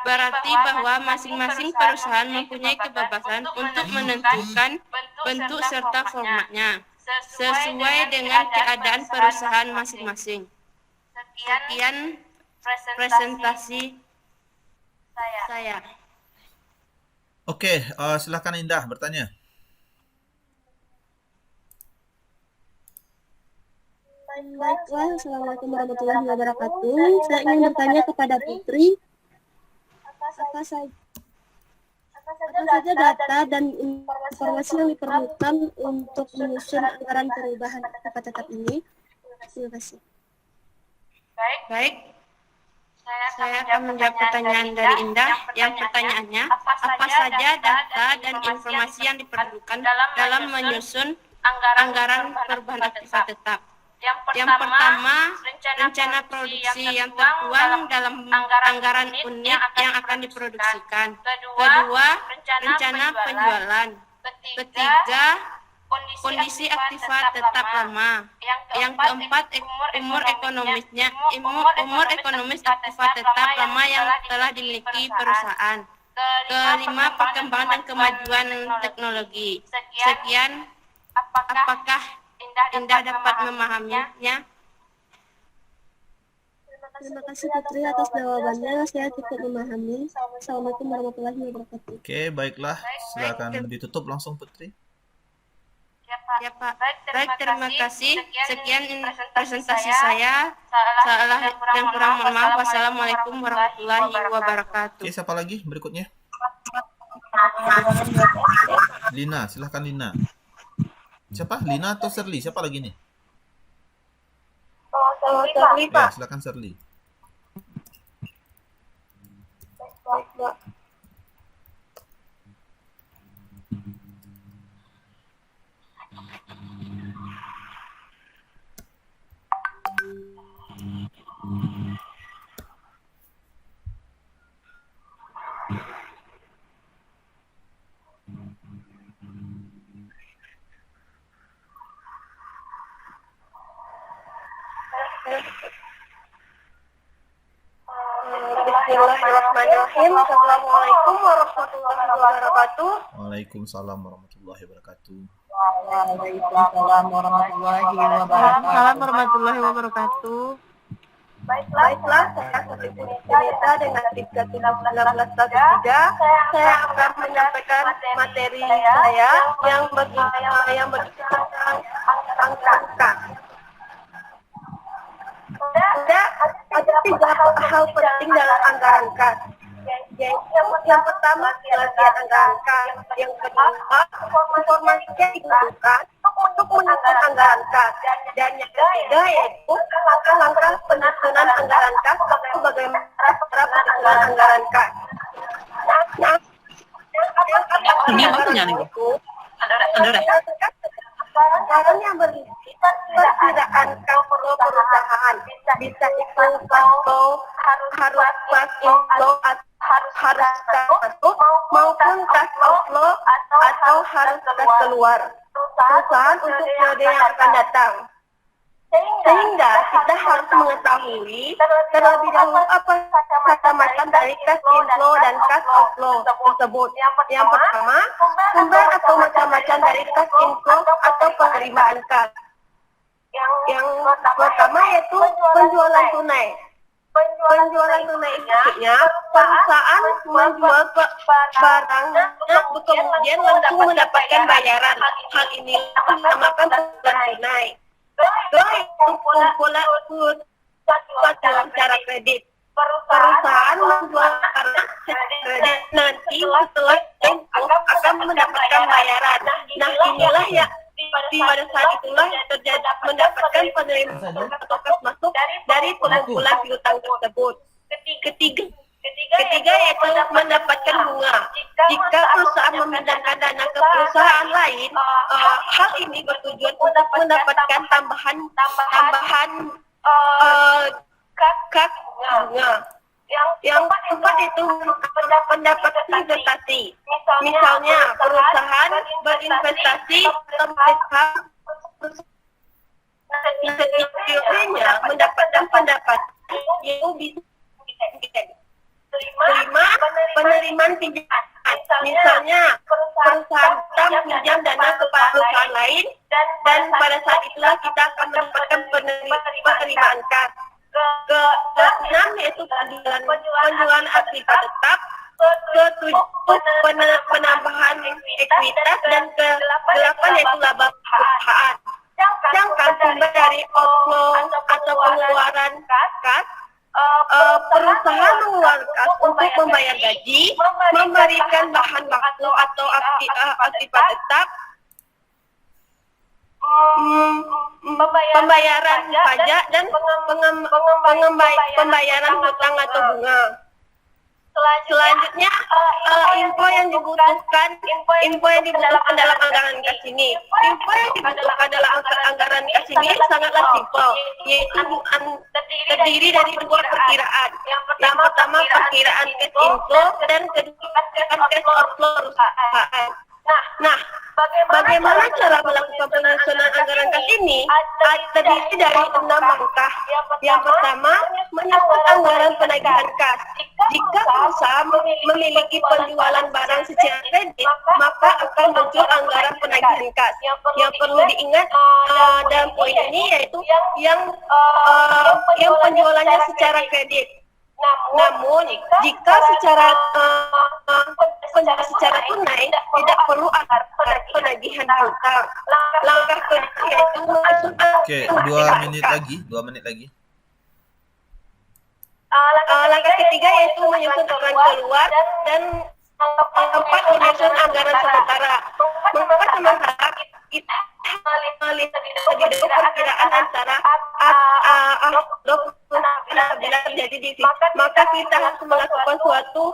Berarti bahwa masing-masing perusahaan mempunyai kebebasan untuk menentukan bentuk serta formatnya sesuai dengan keadaan perusahaan masing-masing. Sekian presentasi saya. Oke, silakan Indah bertanya. Baiklah, Assalamualaikum warahmatullahi wabarakatuh. Saya ingin bertanya kepada Putri, apa saja data dan informasi yang diperlukan untuk menyusun anggaran perubahan aktiva tetap ini? Terima kasih. Baik, saya akan menjawab pertanyaan dari Indah. Yang pertanyaannya, apa saja data dan informasi yang diperlukan dalam menyusun anggaran perubahan aktiva tetap? Yang pertama, rencana produksi yang tertuang dalam anggaran unit yang akan diproduksikan. Kedua, rencana penjualan. Ketiga, kondisi aktiva tetap lama. Yang keempat, umur ekonomis aktiva tetap lama yang telah dimiliki perusahaan. Kelima, perkembangan dan kemajuan teknologi. Sekian, apakah Indah dapat memahaminya? Terima kasih Putri atas jawabannya. Saya cukup memahami. Assalamualaikum warahmatullahi wabarakatuh. Oke, baiklah. Silakan ditutup langsung Putri. Ya Pak. Baik, terima kasih. Sekian presentasi saya. Salah dan kurang mohon maaf. Wassalamualaikum warahmatullahi wabarakatuh. Oke, siapa lagi berikutnya? Lina, silahkan Lina. Siapa? Lina atau Serli? Siapa lagi nih? Serli, Ya, silakan Serli. Pak. Bismillahirrahmanirrahim. Assalamualaikum warahmatullahi wabarakatuh. Waalaikumsalam warahmatullahi wabarakatuh. Waalaikumsalam warahmatullahi wabarakatuh. Baiklah, saya seperti cerita dengan Tiga 1913. Saya akan menyampaikan materi saya yang berkisah tentang angka. Ada 3 hal penting dalam anggaran kas, yaitu yang pertama pengertian anggaran kas, yang kedua informasi yang dibutuhkan untuk menyusun anggaran kas, dan yang ketiga yaitu langkah-langkah penyusunan anggaran kas atau bagaimana cara penyusunan anggaran kas. Nah, Sekarang yang berisi perkiraan cash flow perusahaan. Bisa itu cash flow, harus cash inflow, harus cash masuk, maupun cash outflow, atau harus cash keluar perusahaan untuk periode yang akan datang. Sehingga kita harus mengetahui terlebih dahulu apa macam-macam dari cash inflow dan cash outflow tersebut. Yang pertama, sumber atau macam-macam dari cash inflow atau penerimaan cash. Yang pertama yaitu penjualan tunai. Penjualan tunai itu maksudnya perusahaan menjual barangnya kemudian langsung mendapatkan bayaran. Hal ini dinamakan penjualan tunai. Kedua itu kumpulan secara kredit. Perusahaan menjual barang secara kredit nanti setelah tempo akan mendapatkan bayaran. Nah inilah ya pada saat itulah terjadi mendapatkan penerimaan atau kas masuk dari pengumpulan piutang tersebut. Ketiga yaitu mendapatkan bunga. Jika perusahaan memindahkan dana ke perusahaan lain, hal ini bertujuan untuk mendapatkan tambahan kak bunga. Yang keempat itu pendapatan investasi. Misalnya perusahaan berinvestasi setiapnya mendapatkan pendapatan yaitu bisa. Kelima, penerimaan pinjaman. Misalnya perusahaan kita pinjam dana kepada perusahaan lain dan pada saat itulah kita akan mendapatkan penerimaan kas. Keenam yaitu penjualan aktiva tetap. Ketujuh penambahan ekuitas dan kedelapan yaitu laba perusahaan. Sedangkan sumber dari outflow atau pengeluaran kas, perusahaan mengeluarkan kas untuk membayar gaji, memberikan bahan baku atau aktiva tetap, pembayaran pajak dan pembayaran hutang atau bunga. Selanjutnya info yang dibutuhkan dalam anggaran kas ini. Info yang dibutuhkan dalam anggaran kas ini sangatlah simpel, yaitu terdiri dari dua perkiraan. Yang pertama perkiraan cash inflow dan kedua cash outflow perusahaan. Nah, bagaimana cara melakukan penyusunan anggaran kas ini? Terdiri dari 6 langkah. Yang pertama, menyusun anggaran penagihan kas. Jika perusahaan memiliki penjualan barang secara kredit, maka akan muncul anggaran penagihan kas. Yang perlu diingat dalam poin ini yaitu yang penjualannya secara kredit. Namun, jika secara tunai tidak perlu penagihan hutang. Langkah kedua yaitu Oke, 2 menit lagi. Langkah ketiga yaitu menyusun anggaran keluar dan keempat menyusun anggaran sementara. Mengapa sementara kita melihat perkiraan antara apabila terjadi defisit, maka kita harus melakukan suatu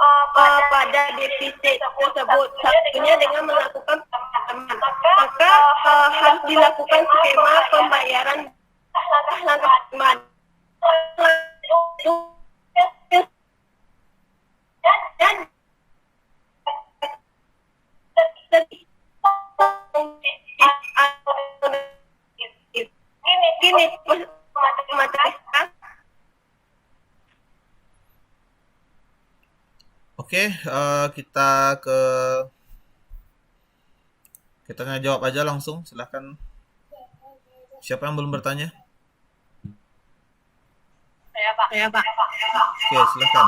pada defisit tersebut. Satunya dengan melakukan pengaman. Maka harus dilakukan skema pembayaran langkah aman. Gini, Oke, kita ngejawab aja langsung. Silahkan. Siapa yang belum bertanya? Saya Pak. Oke, silahkan.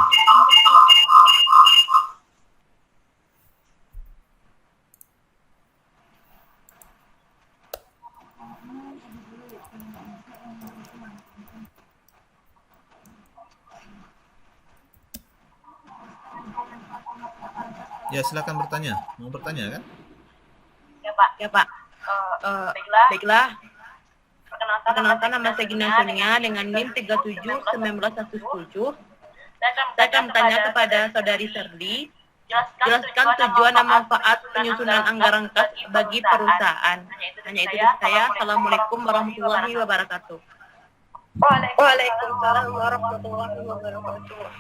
Ya, silakan bertanya. Mau bertanya kan? Ya Pak. Baiklah. Perkenalkan nama saya Gina Sonia dengan NIM 371917. Saya akan bertanya kepada Saudari Serli. Jelaskan tujuan dan manfaat penyusunan anggaran kas bagi perusahaan. Hanya itu dari saya. Assalamualaikum warahmatullahi wabarakatuh. Waalaikumsalam warahmatullahi wabarakatuh.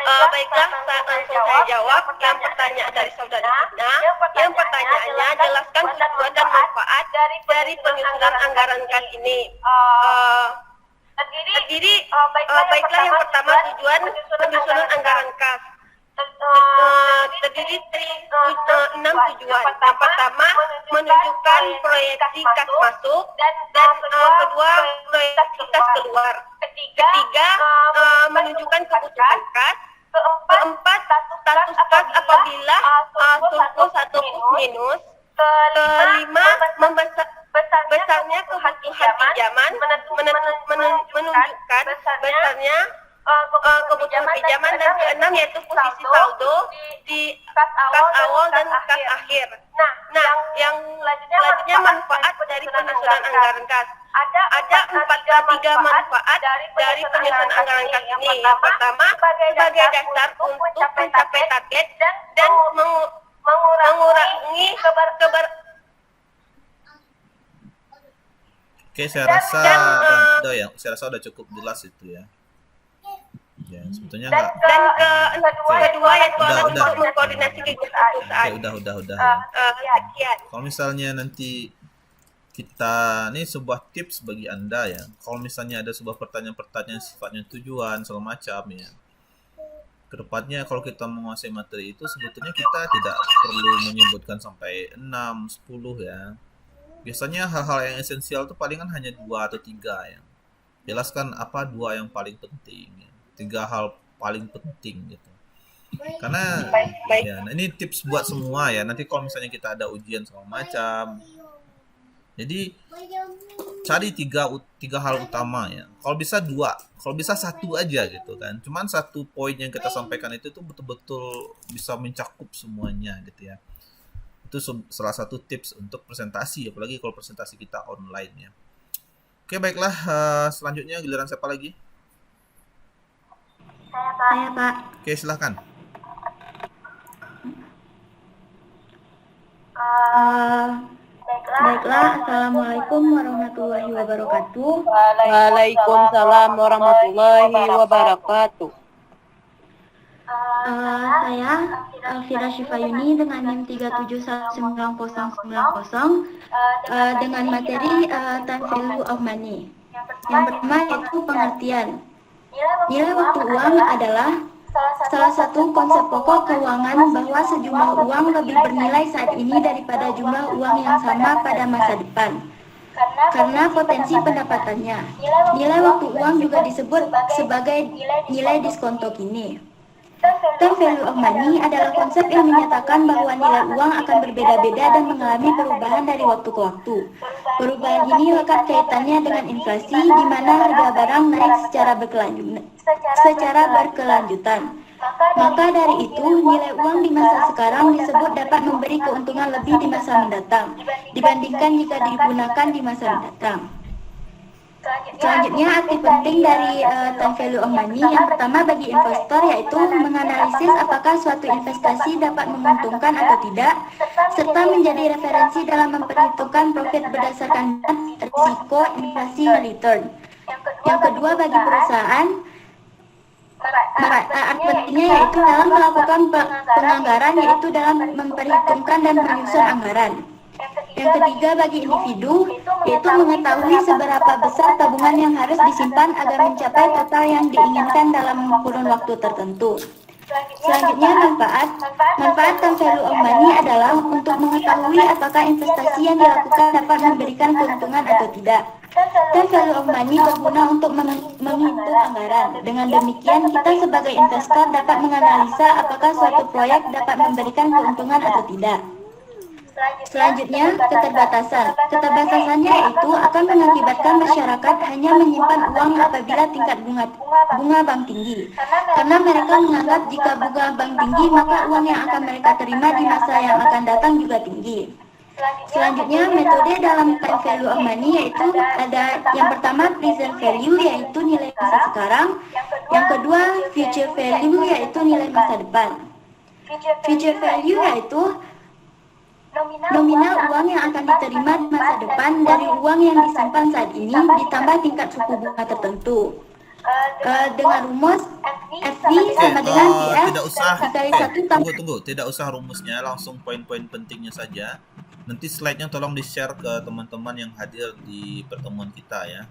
Baiklah, langsung saya jawab yang pertanyaan dari saudara Isna. Yang pertanyaannya, jelaskan tujuan dan manfaat dari penyusunan anggaran kas ini. Terdiri, baiklah yang pertama tujuan penyusunan anggaran kas. Terdiri dari 6 tujuan. Yang pertama, menunjukkan proyeksi kas masuk, dan kedua, proyeksi kas keluar. Ketiga, menunjukkan kebutuhan kas. Keempat, status kas apabila surplus atau plus minus. Kelima, besarnya kebutuhan pinjaman, menunjukkan besarnya kebutuhan pinjaman, dan keenam yaitu posisi saldo di kas awal dan kas akhir. Nah, yang selanjutnya manfaat dari penyusunan anggaran kas. Ada 3 manfaat dari penyusunan anggaran kas ini. Yang pertama, sebagai dasar untuk mencapai target dan mengurangi Oke, saya rasa udah cukup jelas itu ya. Ya, sebetulnya enggak. Dan kedua yaitu Udah. untuk mengkoordinasi kegiatan perusahaan. Oke, udah ya. Sekian. Kalau misalnya nanti kita ini sebuah tips bagi Anda ya. Kalau misalnya ada sebuah pertanyaan-pertanyaan sifatnya tujuan segala macam ya. Kedepannya kalau kita menguasai materi itu sebetulnya kita tidak perlu menyebutkan sampai 6, 10 ya. Biasanya hal-hal yang esensial itu palingan hanya 2 atau 3 ya. Jelaskan apa 2 yang paling penting ya. 3 hal paling penting gitu. Karena ya, nah ini tips buat semua ya. Nanti kalau misalnya kita ada ujian segala macam. Jadi cari 3 hal utama ya. Kalau bisa 2, kalau bisa 1 aja gitu kan. Cuman 1 poin yang kita sampaikan itu tuh betul-betul bisa mencakup semuanya gitu ya. Itu salah satu tips untuk presentasi, apalagi kalau presentasi kita online ya. Oke, baiklah, selanjutnya giliran siapa lagi? Saya, Pak. Oke, silahkan. Baiklah, Assalamualaikum warahmatullahi wabarakatuh. Waalaikumsalam warahmatullahi wabarakatuh. Saya Alfira Syifayuni dengan NIM 3719090 dengan materi time value of money. Yang pertama yaitu pengertian. Nilai waktu uang adalah salah satu konsep pokok keuangan bahwa sejumlah uang lebih bernilai saat ini daripada jumlah uang yang sama pada masa depan. Karena potensi pendapatannya. Nilai waktu uang juga disebut sebagai nilai diskonto kini. Time value of money adalah konsep yang menyatakan bahwa nilai uang akan berbeda-beda dan mengalami perubahan dari waktu ke waktu. Perubahan ini lekat kaitannya dengan inflasi, di mana harga barang naik secara berkelanjutan. Maka dari itu, nilai uang di masa sekarang disebut dapat memberi keuntungan lebih di masa mendatang, dibandingkan jika digunakan di masa mendatang. Selanjutnya, arti penting dari time value of money yang pertama bagi investor yaitu menganalisis apakah suatu investasi dapat menguntungkan atau tidak, serta menjadi referensi dalam memperhitungkan profit berdasarkan risiko, inflasi, dan return. Yang kedua bagi perusahaan, arti pentingnya yaitu dalam melakukan penganggaran yaitu dalam memperhitungkan dan menyusun anggaran. Yang ketiga bagi individu, yaitu mengetahui seberapa besar tabungan yang harus disimpan agar mencapai total yang diinginkan dalam kurun waktu tertentu. Selanjutnya manfaat time value of money adalah untuk mengetahui apakah investasi yang dilakukan dapat memberikan keuntungan atau tidak. Time value of money berguna untuk menghitung anggaran. Dengan demikian, kita sebagai investor dapat menganalisa apakah suatu proyek dapat memberikan keuntungan atau tidak. Selanjutnya, keterbatasan. Keterbatasannya yaitu akan mengakibatkan masyarakat hanya menyimpan uang apabila tingkat bunga bank tinggi. Karena mereka menganggap jika bunga bank tinggi, maka uang yang akan mereka terima di masa yang akan datang juga tinggi. Selanjutnya, metode dalam time value of money yaitu ada yang pertama present value yaitu nilai masa sekarang, yang kedua future value yaitu nilai masa depan. Future value yaitu nominal uang yang akan diterima di masa depan dari uang yang disimpan saat ini ditambah tingkat suku bunga tertentu. Dengan rumus FV sama dengan VF tidak usah. dikali 1 tambah Tunggu, tidak usah rumusnya, langsung poin-poin pentingnya saja. Nanti slide-nya tolong di-share ke teman-teman yang hadir di pertemuan kita ya.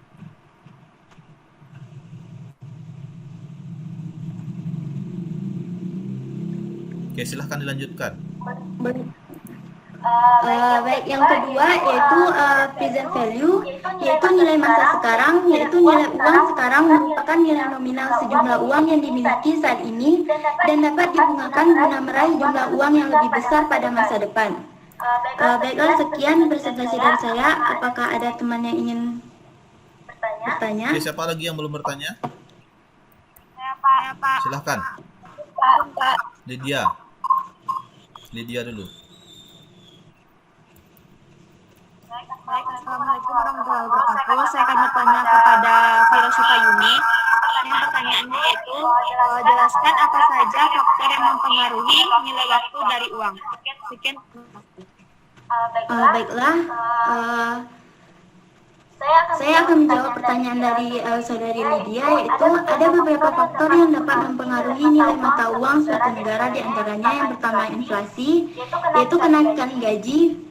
Oke, silahkan dilanjutkan. Baik, yang kedua yaitu present value, yaitu nilai masa sekarang, yaitu nilai uang sekarang merupakan nilai nominal sejumlah uang yang dimiliki saat ini dan dapat digunakan guna meraih jumlah uang yang lebih besar pada masa depan. Baiklah, sekian presentasi dari saya. Apakah ada teman yang ingin bertanya? Oke, siapa lagi yang belum bertanya? Silahkan. Lydia dulu. Baik, Assalamualaikum warahmatullahi wabarakatuh. Saya akan bertanya kepada Firoshita Yuni. Yang pertanyaannya yaitu, jelaskan apa saja faktor yang mempengaruhi nilai waktu dari uang. Sekian. Baiklah, saya akan menjawab pertanyaan dari saudari Lydia, yaitu ada beberapa faktor yang dapat mempengaruhi nilai mata uang suatu negara, di antaranya yang pertama inflasi, yaitu kenaikan gaji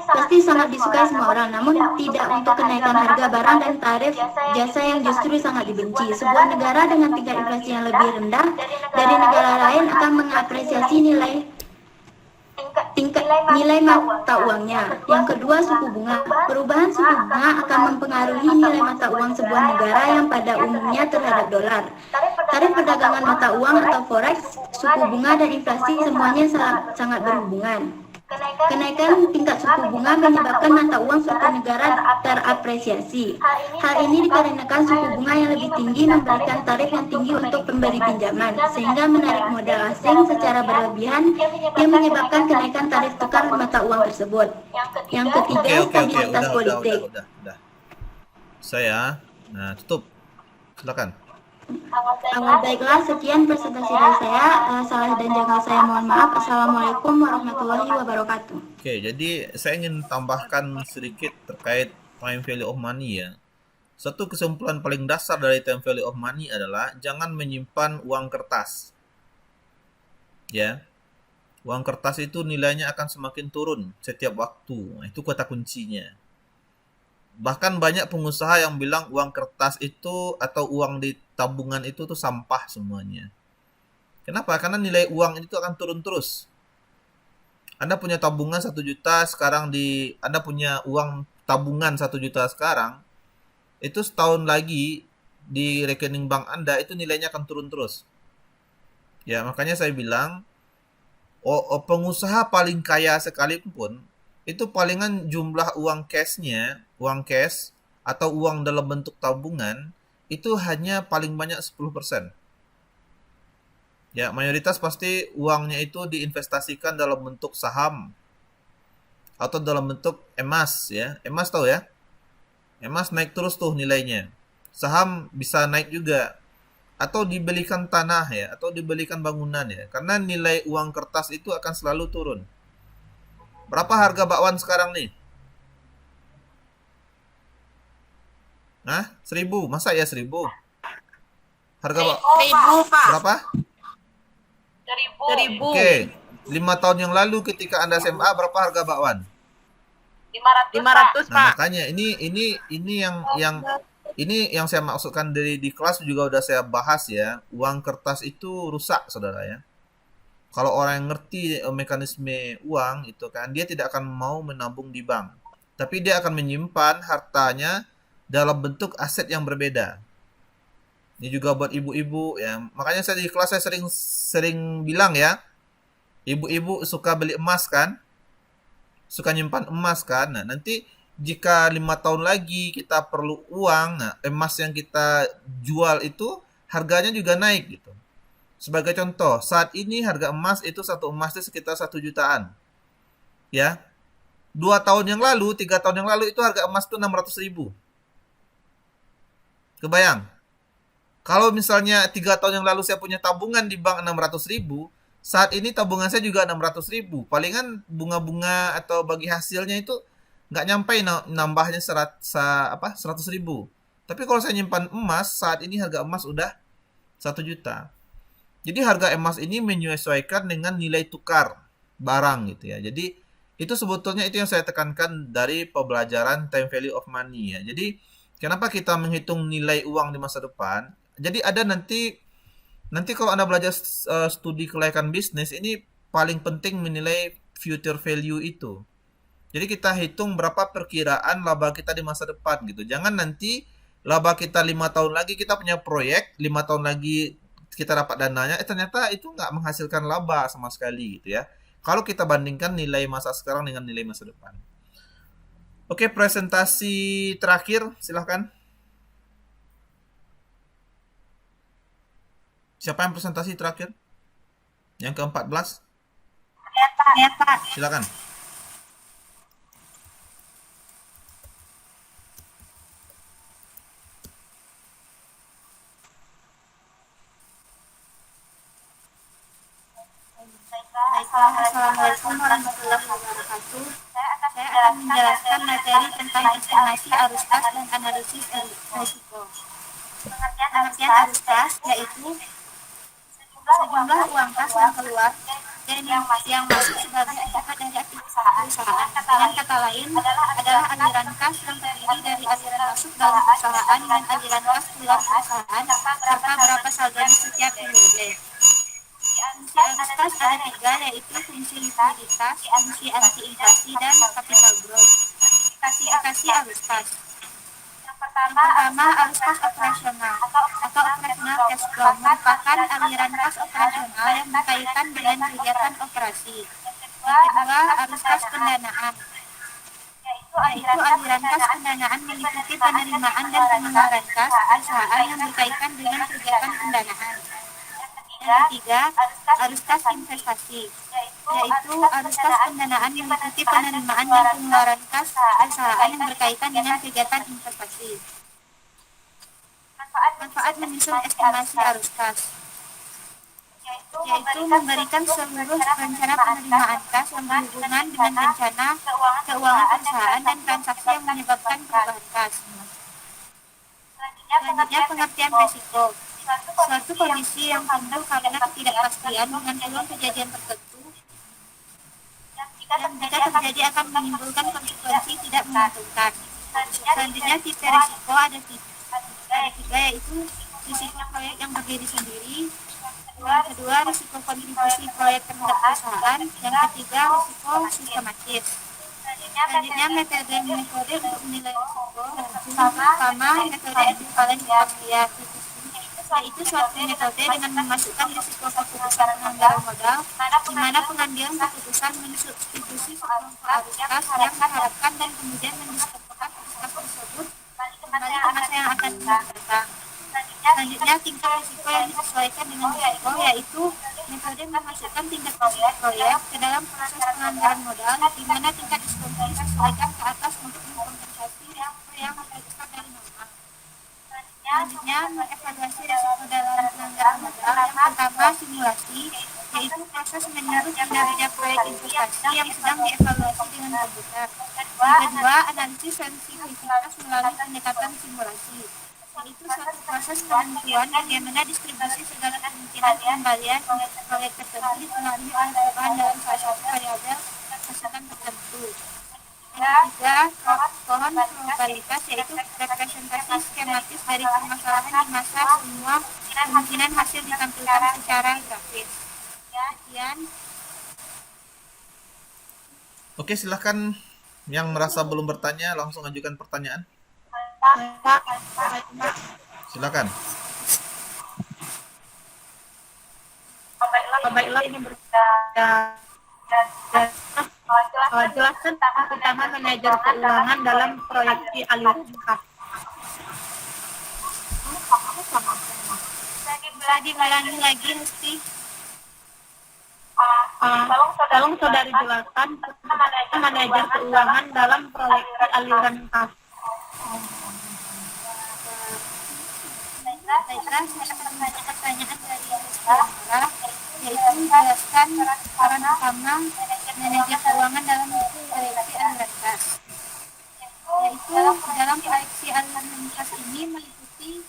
pasti sangat disukai semua orang, namun tidak untuk kenaikan harga barang dan tarif jasa yang justru sangat dibenci. Sebuah negara dengan tingkat inflasi yang lebih rendah dari negara lain akan mengapresiasi nilai mata uangnya. Yang kedua, suku bunga. Perubahan suku bunga akan mempengaruhi nilai mata uang sebuah negara yang pada umumnya terhadap dolar. Tarif perdagangan mata uang atau forex, suku bunga dan inflasi semuanya sangat berhubungan. Kenaikan tingkat suku bunga menyebabkan mata uang suatu negara terapresiasi. Hal ini dikarenakan suku bunga yang lebih tinggi memberikan tarif yang tinggi untuk pemberi pinjaman, sehingga menarik modal asing secara berlebihan yang menyebabkan kenaikan tarif tukar mata uang tersebut. Yang ketiga, stabilitas politik. Udah. Nah, tutup. Silakan. Baiklah, sekian presentasi dari saya. Salah dan janggal saya mohon maaf. Assalamualaikum warahmatullahi wabarakatuh. Oke, jadi saya ingin tambahkan sedikit terkait time value of money ya. Satu kesimpulan paling dasar dari time value of money adalah jangan menyimpan uang kertas. Ya. Uang kertas itu nilainya akan semakin turun setiap waktu. Nah, itu kata kuncinya. Bahkan banyak pengusaha yang bilang uang kertas itu atau uang di tabungan itu tuh sampah semuanya. Kenapa? Karena nilai uang itu akan turun terus. Anda punya tabungan 1 juta sekarang Anda punya uang tabungan 1 juta sekarang, itu setahun lagi di rekening bank Anda itu nilainya akan turun terus. Ya, makanya saya bilang pengusaha paling kaya sekalipun itu palingan jumlah uang cash atau uang dalam bentuk tabungan itu hanya paling banyak 10%. Ya, mayoritas pasti uangnya itu diinvestasikan dalam bentuk saham atau dalam bentuk emas ya. Emas tahu ya? Emas naik terus tuh nilainya. Saham bisa naik juga atau dibelikan tanah ya, atau dibelikan bangunan ya. Karena nilai uang kertas itu akan selalu turun. Berapa harga bakwan sekarang nih? Nah, 1.000. Masa ya 1.000? Harga berapa? 1.000. Oke. 5 tahun yang lalu ketika Anda SMA berapa harga bakwan? 500, Nah, Pak. makanya ini yang saya maksudkan di kelas juga udah saya bahas ya. Uang kertas itu rusak, Saudara ya. Kalau orang yang ngerti mekanisme uang itu kan, dia tidak akan mau menabung di bank. Tapi dia akan menyimpan hartanya dalam bentuk aset yang berbeda. Ini juga buat ibu-ibu ya. Makanya saya di kelas saya sering bilang ya, ibu-ibu suka beli emas kan? Suka nyimpan emas kan? Nah, nanti jika 5 tahun lagi kita perlu uang, nah emas yang kita jual itu harganya juga naik gitu. Sebagai contoh, saat ini harga emas itu satu emas itu sekitar 1 jutaan. Ya. 2 tahun yang lalu, 3 tahun yang lalu itu harga emas itu 600.000. Kebayang? Kalau misalnya 3 tahun yang lalu saya punya tabungan di bank 600.000, saat ini tabungan saya juga 600.000. Palingan bunga-bunga atau bagi hasilnya itu nggak nyampe nambahnya 100.000. Tapi kalau saya nyimpan emas, saat ini harga emas udah 1 juta. Jadi harga emas ini menyesuaikan dengan nilai tukar barang gitu ya. Jadi itu sebetulnya itu yang saya tekankan dari pembelajaran time value of money ya. Jadi kenapa kita menghitung nilai uang di masa depan? Jadi ada nanti kalau Anda belajar studi kelayakan bisnis, ini paling penting menilai future value itu. Jadi kita hitung berapa perkiraan laba kita di masa depan gitu. Jangan nanti laba kita 5 tahun lagi kita punya proyek, 5 tahun lagi kita dapat dananya, ternyata itu nggak menghasilkan laba sama sekali gitu ya. Kalau kita bandingkan nilai masa sekarang dengan nilai masa depan. Oke, presentasi terakhir, silahkan. Siapa yang presentasi terakhir? Yang ke-14? Ya, Pak. Silakan. Baiklah, Assalamualaikum warahmatullahi wabarakatuh. Saya akan menjelaskan materi tentang estimasi arus kas dan analisis risiko. Pengertian arus kas yaitu sejumlah uang kas yang keluar dan yang masuk sebagai akibat dari aktivitas perusahaan. Dengan kata lain adalah aliran kas yang terdiri dari aliran masuk dalam perusahaan dan aliran kas keluar perusahaan serta berapa saldonya setiap periode. Fungsi arus kas ada 3, yaitu fungsi likuiditas, fungsi anti-inflasi, dan capital growth. Klasifikasi arus kas. Yang pertama, arus kas operasional atau operational cash flow merupakan aliran kas operasional yang berkaitan dengan kegiatan operasi. Yang kedua, arus kas pendanaan, yaitu aliran kas pendanaan meliputi penerimaan dan pengeluaran kas perusahaan yang berkaitan dengan kegiatan pendanaan. Yang ketiga, arus kas investasi, yaitu arus kas pendanaan meliputi penerimaan dan pengeluaran kas perusahaan yang berkaitan dengan kegiatan investasi. Manfaat menyusun estimasi arus kas, yaitu memberikan seluruh rencana penerimaan kas yang berhubungan dengan rencana keuangan perusahaan dan transaksi yang menyebabkan perubahan kas. Selanjutnya, pengertian risiko. Suatu kondisi yang timbul karena ketidakpastian dengan peluang kejadian tertentu yang jika terjadi akan menimbulkan konsekuensi tidak menguntungkan. Selanjutnya, tipe risiko ada 3, yaitu risiko proyek yang berdiri sendiri, yang kedua risiko kontribusi proyek terhadap perusahaan, yang ketiga risiko sistematis. Selanjutnya, metode untuk menilai risiko. Yang pertama, metode ekivalen kepastian, yaitu suatu metode dengan memasukkan risiko keputusan penganggaran modal, di mana pengambilan keputusan mensubstitusi sekelompok arus kas yang diharapkan dan kemudian mendiskusikan arus kas tersebut kembali ke masa yang akan datang. Selanjutnya, tingkat risiko yang disesuaikan dengan risiko, yaitu metode memasukkan tingkat risiko proyek ke dalam proses penganggaran modal, di mana tingkat diskonto disesuaikan ke atas untuk mengkompensasi risiko yang diputuskan dari normal. Selanjutnya, mengevaluasi risiko dalam penganggaran modal. Yang pertama, simulasi, yaitu proses meniru kinerja proyek investasi yang sedang dievaluasi dengan komputer. Yang kedua, analisis sensitivitas melalui pendekatan simulasi, yaitu suatu proses penentuan bagaimana distribusi segala kemungkinan pengembalian untuk proyek tertentu dipengaruhi oleh perubahan dalam salah satu variabel masukan tertentu. Yang ketiga, pohon probabilitas, yaitu representasi skematis dari permasalahan di masa semua kemungkinan hasil ditampilkan secara grafis. Sekian. Oke, silahkan yang merasa belum bertanya langsung ajukan pertanyaan. Silakan. Baiklah, ini jelaskan tentang manajer keuangan dalam proyeksi aliran kas. Bisa diulangi lagi, Musti? Tolong saudari jelaskan tentang manajer keuangan dalam proyeksi aliran kas. Baiklah, saya akan membaca pertanyaan dari Musti, yaitu jelaskan merupakan peran utama manajer keuangan dalam proyeksi LRK. Yaitu dalam proyeksi LRK ini meliputi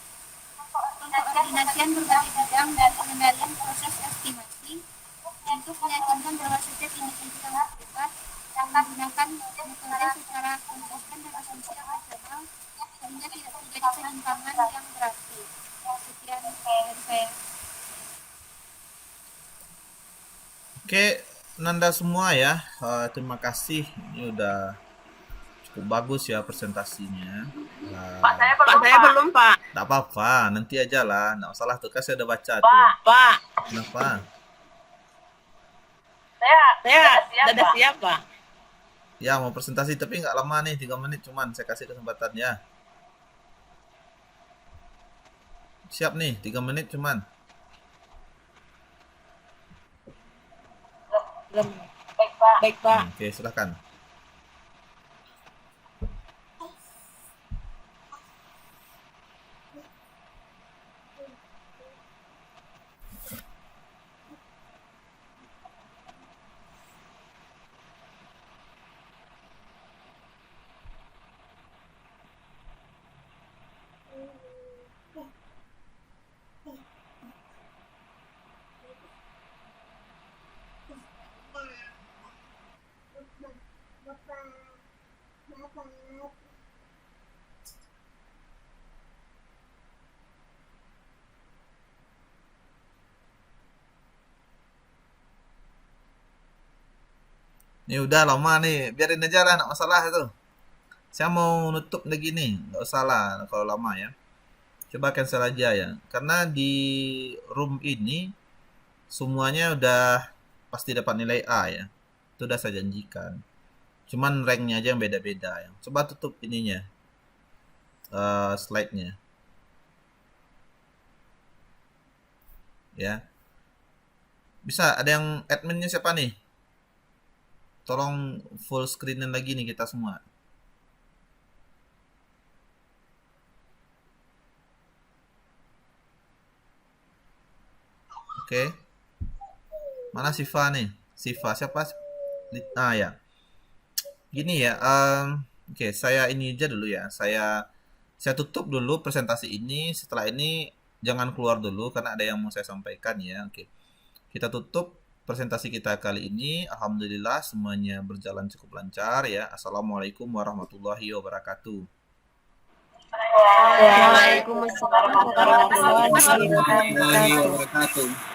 pengkoordinasian berbagai bidang dan pengendalian proses estimasi untuk meyakinkan bahwa setiap individu yang terlibat menggunakan metode secara konsisten dan asumsi yang rasional sehingga tidak terjadi penyimpangan yang berarti. Sekian dari saya. Oke, Nanda semua ya. Terima kasih. Ini udah cukup bagus ya presentasinya. Pak, saya belum, Pak. Nggak apa-apa, nanti aja lah. Nggak masalah tuh, kan saya udah baca tuh. Pak. Kenapa? Saya sudah siap, Pak. Ya, mau presentasi tapi nggak lama nih, 3 menit cuman. Saya kasih kesempatan ya. Siap nih, 3 menit cuman. Baik, Pak. Oke, silakan. Ini udah lama nih, biarin aja lah, nggak masalah itu. Saya mau nutup lagi nih, nggak usah lah kalau lama ya. Coba cancel aja ya, karena di room ini semuanya udah pasti dapat nilai A ya. Itu udah saya janjikan. Cuman ranknya aja yang beda-beda ya. Coba tutup ininya, slide-nya. Ya, bisa ada yang adminnya siapa nih? Tolong full screenin lagi nih kita semua. Oke. Mana Siva nih? Siva siapa? Ah ya. Gini ya. Oke, saya ini aja dulu ya. Saya tutup dulu presentasi ini. Setelah ini jangan keluar dulu karena ada yang mau saya sampaikan ya. Oke. Kita tutup presentasi kita kali ini. Alhamdulillah semuanya berjalan cukup lancar ya. Assalamualaikum warahmatullahi wabarakatuh. Waalaikumsalam warahmatullahi wabarakatuh.